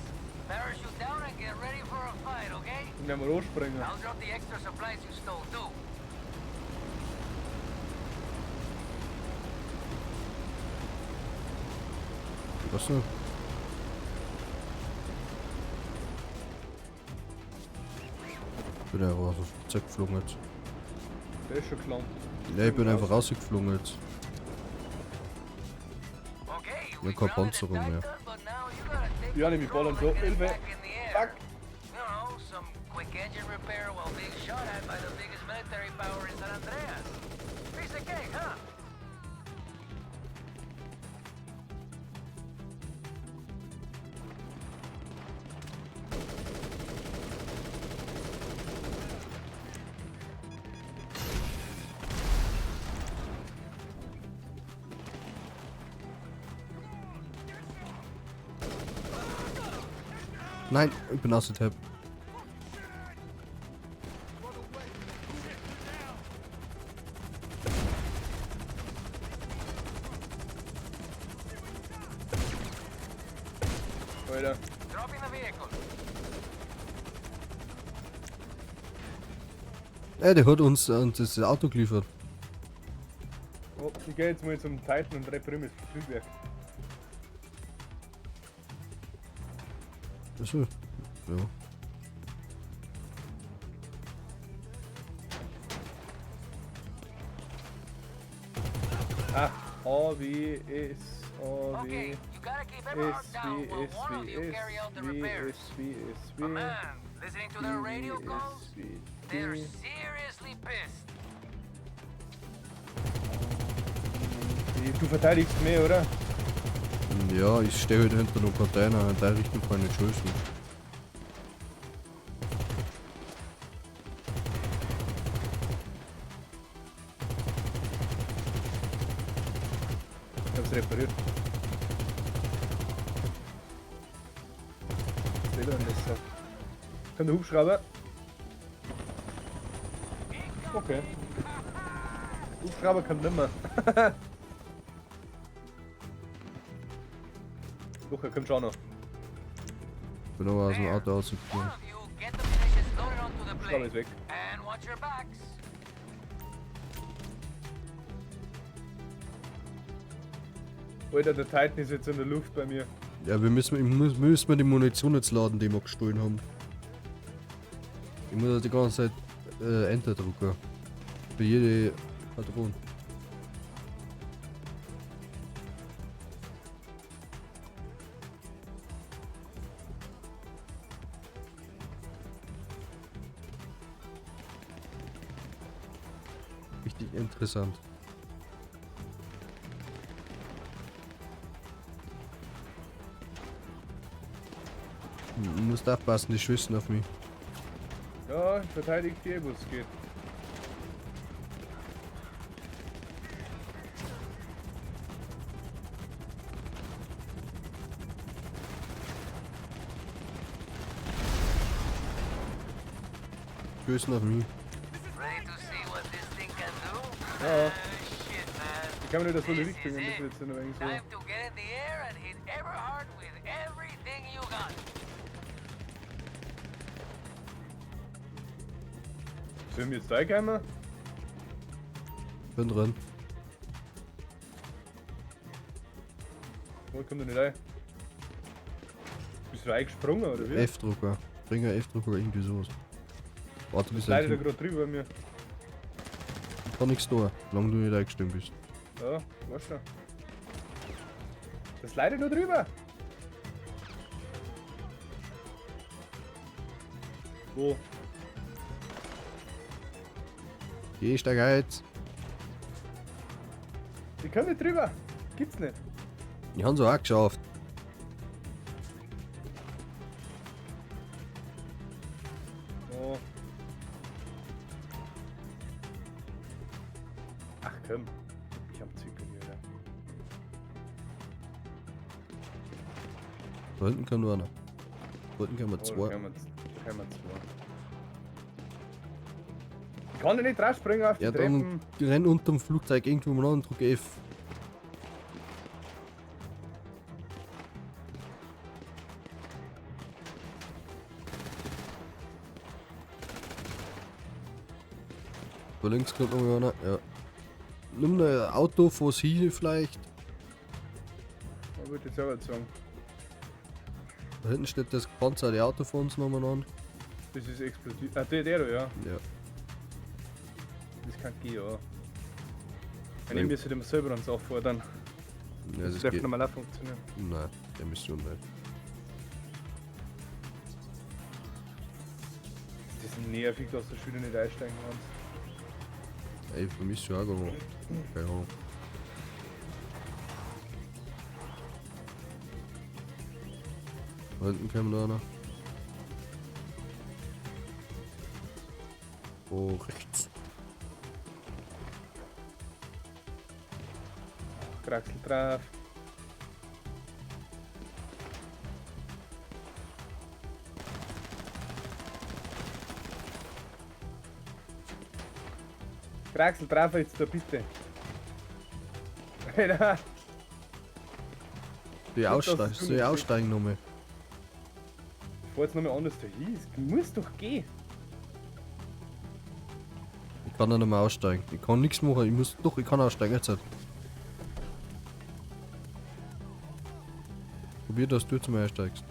Parachute down and get ready for a fight, okay? Wenn wir hochspringen. I'll drop the extra supplies you stole, too. Was denn? Ich bin einfach aus dem Flugzeug geflogen jetzt. Der ist schon gelandet. Ja, ich bin einfach rausgeflogen jetzt. Okay, Ja, we kein grounded Panzerung mehr. Titan, but now you gotta take Ja, nämlich control Ballern so. and get it Hilfe. back in the air. Fuck. You know, some quick engine repair while being shot at by the biggest military power in San Andreas. Piece of cake, huh? Nein, ich bin aus der Tab. Alter. Dropping the vehicle. Der hat uns das Auto geliefert. Oh, ich geh jetzt mal zum Titan und repariere das Triebwerk. Achso. Ja. Ah, A, W, S, A, W, Okay, you gotta keep everyone S, down V, while S, one of V, you S, carry out the V, repairs. S, V, S, V, But man, listening to their radio calls, S, V, they're T. seriously pissed. Du verteidigst mehr, oder? Ja, ich stehe heute hinter einem Container, in der Richtung kann ich nicht schießen. Ich hab's repariert. Selber ein Messer. Kann der Hubschrauber? Okay. Hubschrauber kann nimmer. Doch, er kommt schon noch. Bin aber aus dem Auto One rausgekommen. of you get the munitions loaded onto the Schraube plane. ist weg. And watch your backs. Alter, der Titan ist jetzt in der Luft bei mir. Ja, müssen die Munition jetzt laden, die wir gestohlen haben. Ich muss die ganze Zeit Enter drücken. Für jede Patrone. Richtig interessant. Du musst aufpassen, die schießen auf mich. Ja, verteidigt die, wo es geht. Schießen auf mich. Ready to see what this thing can do? Ja. Shit, man. Ich kann mir nicht das volle This Licht bringen, is das it. wird jetzt noch irgendwie so. Time to get in the air and hit Everhard with everything you got. Sollen wir jetzt da kommen? Bin drin. Wo kommt er nicht rein? Bist du reingesprungen oder wie? F-Drucker. Bring ein F-Drucker irgendwie sowas. Warte bis Leider da ich gerade drüber bei mir. kann nichts tun, solange du nicht eingestimmt bist. Ja, weißt du. Das leidet nur drüber. Wo? Geh, steig ein jetzt. Die können nicht drüber. Gibt's nicht. Ich hab's auch geschafft. Oh. Ach komm. Ich hab Zickel hier, ja. Da hinten kann nur einer. Da hinten kann man Oh, zwei. da können wir zwei. Ich kann ja nicht rausspringen auf die Ja, Treppen. dann renn unterm Flugzeug irgendwo mal an und drück F. Da links kommt noch einer. Ja. Nimm ein Auto vors hin vielleicht. Ich würde jetzt selber sagen. Da hinten steht das gepanzerte Auto vor uns nochmal an. Das ist explodiert. Ah, der da, ja. Ja. Das kann gehen, ja. Wenn ich müsste dem selber uns auffordern. Ja, Das das dürfte geht. normal auch funktionieren. Nein, der Mission nicht. Das ist nervig, dass du schon wieder nicht einsteigen kannst. Ey, für mich schon auch gegangen. Keine Ahnung. Da hinten kommt noch einer. Oh, rechts. Kraxel drauf. Kraxel drauf jetzt da bitte. Alter, Die aussteigen, soll ich aussteigen nochmal? ich fahr jetzt nochmal anders dahin. Es muss doch gehen. Ich kann da nicht mehr aussteigen. Ich kann nichts machen. Ich muss doch, ich kann aussteigen jetzt. Probier, dass du zum einsteigst.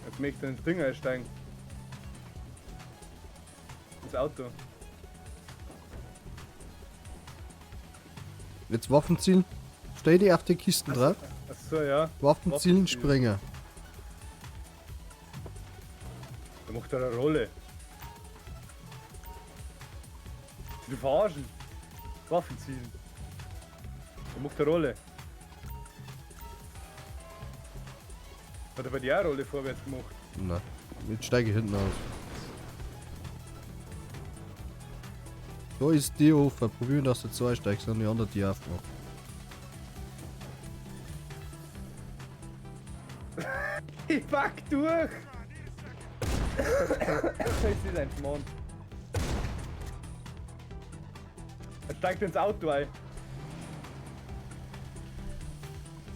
Jetzt möchte ich ins Ding einsteigen. Ins Auto. Jetzt Waffen zielen. Stell die auf die Kisten drauf. Achso, ja. Waffen zielen, zielen. springen. Da macht er eine Rolle. Die verarschen. Waffen ziehen. Da macht eine Rolle. Hat er bei dir auch eine Rolle vorwärts gemacht? Nein, jetzt steige ich hinten aus. Da ist die offen. Probieren, dass du zwei steigst und die andere die aufmacht. Ich pack durch! Das ist ein Schmarrn. Er steigt ins Auto ein.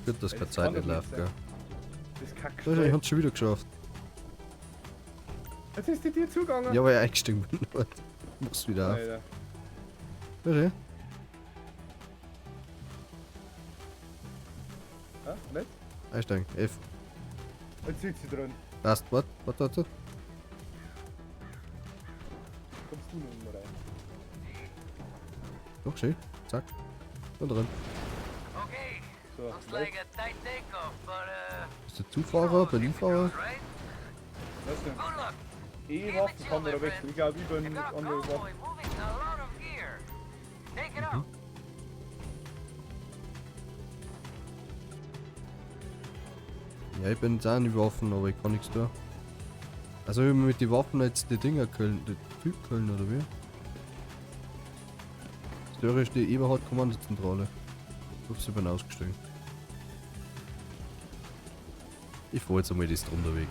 Gut, dass Ey, keine das Zeit kann nicht doch läuft, nicht gell. Das kackt So, ich hab's schon wieder geschafft. Jetzt ist die Tür zugegangen. Ja, weil ich eingestiegen bin. Muss wieder auf. Alter. Bitte? Ja, nicht? Einsteigen. F. Jetzt sitzt sie drin. Passt, warte. Kommst du noch mal rein? Doch, schön. Zack. Und drin. Okay, So, looks like a tight takeoff, but Ist der Zufahrer, Berlinfahrer? right? Was denn? Good luck. E-Waffen kann man da wechseln. Ich glaube, ich bin You've got a andere convoy Waffen. moving a lot of gear. Take it out. Ja, ich bin jetzt auch nicht Waffen, aber ich kann nichts tun. Also wenn wir mit den Waffen jetzt die Dinger killen, den Typ killen oder wie? Das ist die Eberhard-Kommandozentrale. Ups, ich bin ausgestiegen. Ich fahr jetzt einmal das drunter weg.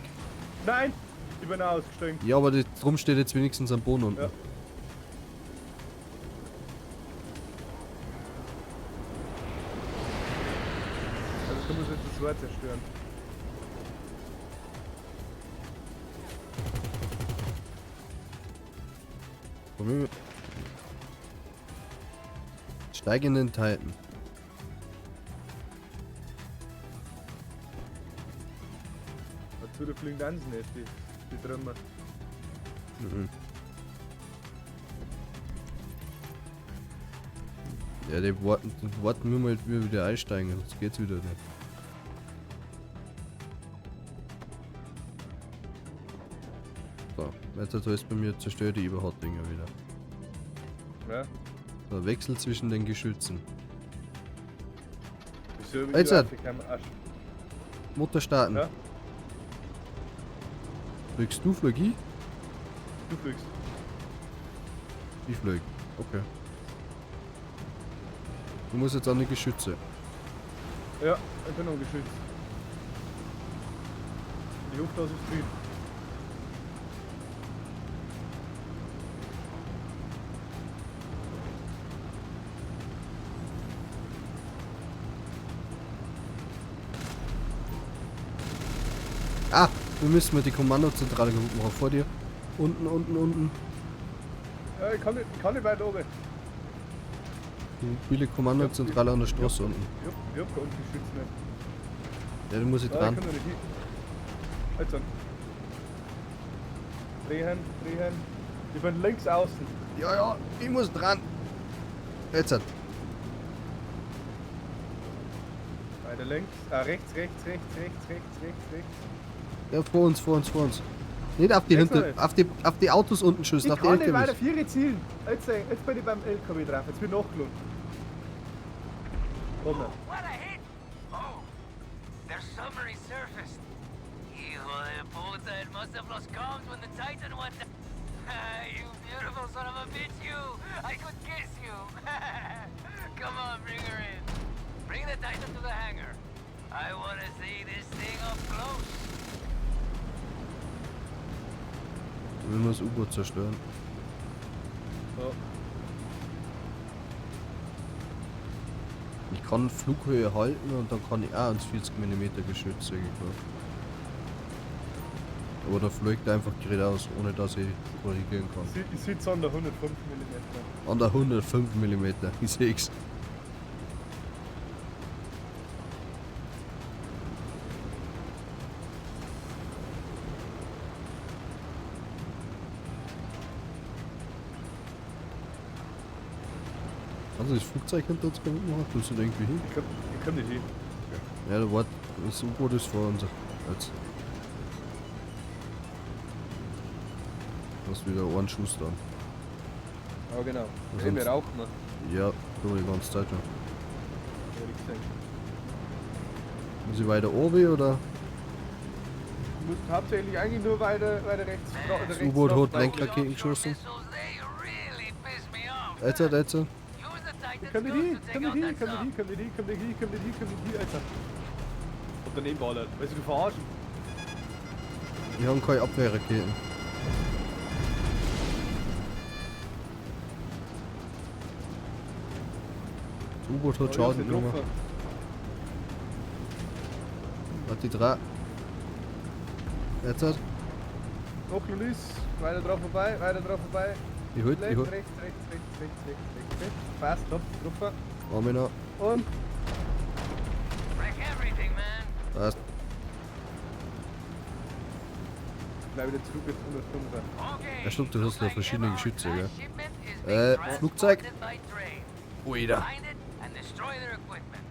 Nein! Ich bin auch ausgestiegen. Ja, aber das drum steht jetzt wenigstens am Boden unten. Ja. Also du musst jetzt das Wort zerstören. Problem. Steigenden Titan. Dazu der fliegen ganz nicht, die Trümmer. Mhm. Ja, die warten nur mal, wie wir wieder einsteigen, sonst geht's wieder nicht. So, jetzt ist bei mir zerstört die Eberhard-Dinger wieder. Ja? So, Wechsel zwischen den Geschützen. Wieso? Jetzt hat- Arsch. Motor starten. Ja? Fliegst du, flieg ich? Du fliegst. Ich flieg. Okay. Du musst jetzt an die Geschütze. Ja, ich bin noch geschützt. Ich hoffe, dass ich kriege. Ah, wir müssen mit die Kommandozentrale geguckt machen. Vor dir. Unten. Ja, ich kann nicht weit oben. Die mobile Kommandozentrale an der Straße unten. Ich hab kein Geschütz nicht. Ja, du musst jetzt Nein, dran. ich kann da nicht hin. Halt so. Drehen. Ich bin links außen. Ja, ich muss dran. Jetzt hat. Weiter links. Ah, rechts. Ja, vor uns. Nicht auf die Jetzt hinter, nicht. auf die Autos unten schießen, Ich auf die kann nicht weiter LKWs. 4 zielen. Jetzt bin ich beim LKW drauf. Jetzt bin ich nachgelungen. Komm mal. What a hit! Oh, their submarine surfaced. Hijo de puta, it must have lost comms when the Titan went down. You beautiful son of a bitch, you! I could kiss you! Come on, bring her in. Bring the Titan to the hangar. I want to see this thing up close. Wir müssen das U-Boot zerstören. So. Ich kann Flughöhe halten und dann kann ich auch ans 40 mm Geschütz gekauft. Aber da fliegt er einfach geradeaus, ohne dass ich korrigieren kann. Ich sitze an der 105 mm. An der 105 mm, ich seh's. Also das Flugzeug hinter uns kaputt machen, tust du da irgendwie hin? Ich komm nicht hin. Ja, da wart, das U-Boot ist vor uns. Jetzt. Du hast wieder einen Schuss dran. Ja, genau. Was Hey, wir sonst? rauchen noch. Ja, du die ganze Zeit schon. Ja, ich gesehen. Muss ich weiter oben oder? Du musst hauptsächlich eigentlich nur weiter rechts. Das U-Boot hat Lenkraketen geschossen. Missiles, they really piss me off. Jetzt. Use the Titan's Komm nicht guns hin, to take out that sub. Alter. Und daneben ballert. Weißt du, du verarschen. Die haben keine Abwehrraketen. Das U-Boot hat Schaden genommen. Hat die 3. Jetzt hat. Noch Luis, weiter drauf vorbei, weiter drauf vorbei. Ich halt, ich Rechts, halt. rechts. Passt, top, drauf. Arme noch. Und Wreck everything, man. Passt. bleib wieder zurück jetzt 105er. Okay. Ja, stimmt, du hast ja verschiedene Geschütze, gell? Shipment is being Flugzeug. transported by train. Wieder. Find it and destroy their equipment.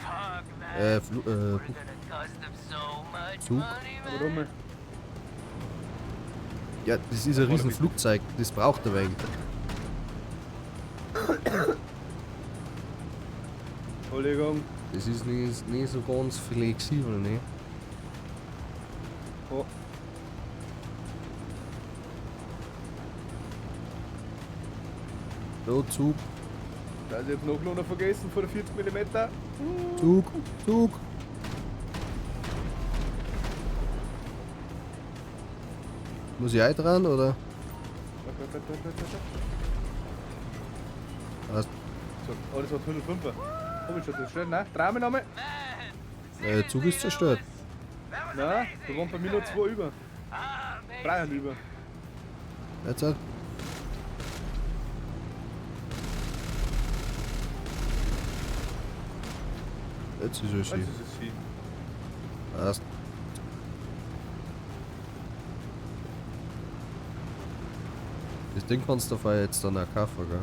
Fuck that. We're gonna cost them so much Zug. money, man. Warum? Ja, das ist ein riesen Flugzeug. Das braucht er wenig. Entschuldigung. Das ist nicht so ganz flexibel, ne? Oh. So, Zug, Da ist jetzt noch einer vergessen von der 40 mm. Zug, Zug. Muss ich auch dran, oder? Passt. So, oh, das war 105er. Komm schon, das ist schnell, ne? Dreh mich nochmal. Zug ist zerstört. That was Na, amazing. da waren bei mir noch 2 über. Amazing. 3 über. Jetzt hat. Jetzt ist er Das schön. ist es viel. Passt. Das Ding kannst du vorher jetzt dann auch kaufen, gell?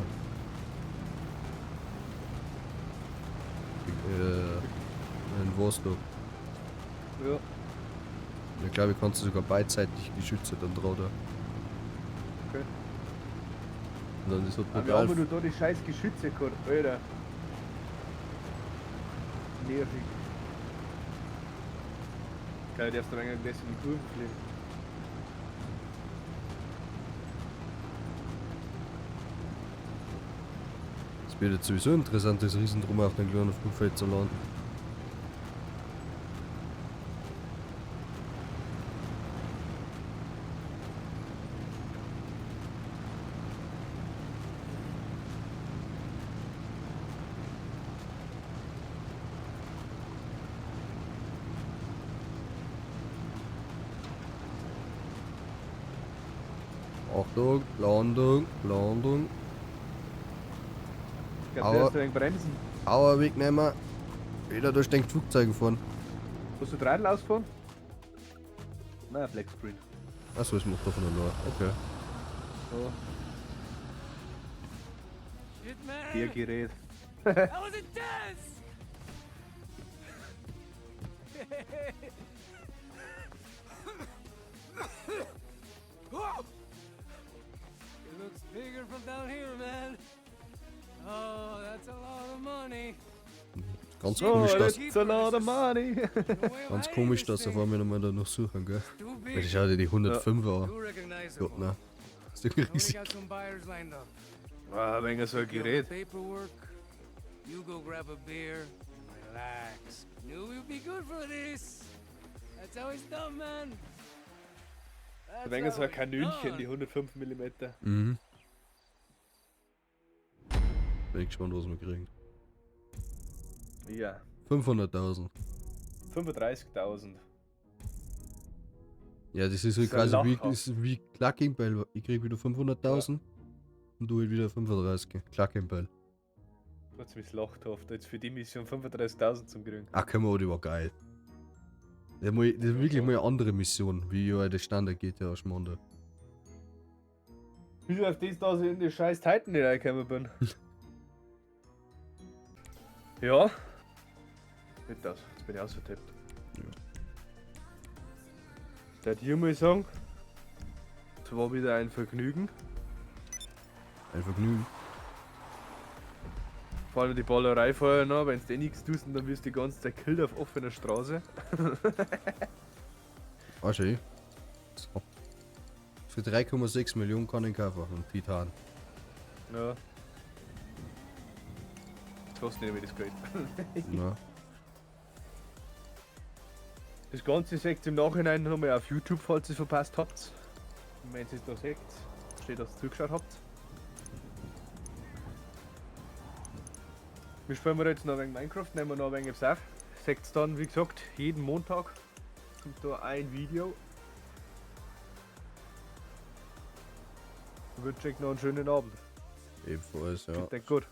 In Wolfsburg. Ja. Ich glaube, ich kannst du sogar beidseitig Geschütze dann drauf da. Okay. Und dann ist das Aber wir haben Modell. nur da die scheiß Geschütze gehabt, Alter. Nervig. Geil, darfst du ein wenig in die Kurven fliegen. Es wird jetzt sowieso interessant, das Riesendrum auf den kleinen Flugfeld zu landen. Achtung, Landung, Landung. Ich glaube, Aber- der ist ein wenig bremsen. Auer wegnehmen. Wieder durch den Flugzeug fahren. Hast du Dreidel ausgefahren? Nein, Black Screen. Achso, es macht davon allein. Okay. So, Shit, man. der Gerät. That was intense. It looks bigger from down here, man. Oh, that's a lot of money. Ganz So, komisch, dass, that's a lot of money. No way of ganz hiding komisch, this dass er thing. vor mir nochmal da noch suchen, gell? Too Weil big, ich schau dir die 105 too an. recognizable. Gott, ne? Ist doch Only riesig. got some buyers lined up. Wow, wenn so ein Deal Gerät. the paperwork. You go grab a beer and relax. Knew you'd be good for this. That's how it's done, man. That's Wenn so how ein it's Kanönchen, die done. 105 mm. Mhm. Bin ich gespannt, was wir kriegen. Ja, 500.000. 35.000. Ja, das ist halt Das ist quasi ein wie, Lacher. das ist wie Clucking Bell. Ich krieg wieder 500.000 und du halt wieder 35. Clucking Bell. Trotzdem ist lachhaft, jetzt für die Mission 35.000 zum kriegen. Ach, komm mal, die war geil. Das ist wirklich mal eine andere Mission, wie ja der Standard GTA Schmande. Wieso auf das, dass ich in die scheiß Titan nicht reingekommen bin? Ja. Nicht das, jetzt bin ich ausvertippt. Ja. Der hier mal sagen, es war wieder ein Vergnügen. Ein Vergnügen. Vor allem die Ballerei vorher noch, wenn du nichts tust, dann wirst du die ganze Zeit killed auf offener Straße. Ah, schön. So. Für 3,6 Millionen kann ich kaufen, einen Titan. Ja. Das kostet nicht mehr das Geld. Ja. Das Ganze seht ihr im Nachhinein nochmal auf YouTube, falls ihr es verpasst habt. Und wenn ihr es da seht, steht, dass ihr zugeschaut habt. Wir spielen wir jetzt noch ein wenig Minecraft, nehmen wir noch ein wenig etwas auf. Seht ihr dann, wie gesagt, jeden Montag kommt da ein Video. Ich wünsche euch noch einen schönen Abend. Ebenfalls, ja. Geht gut.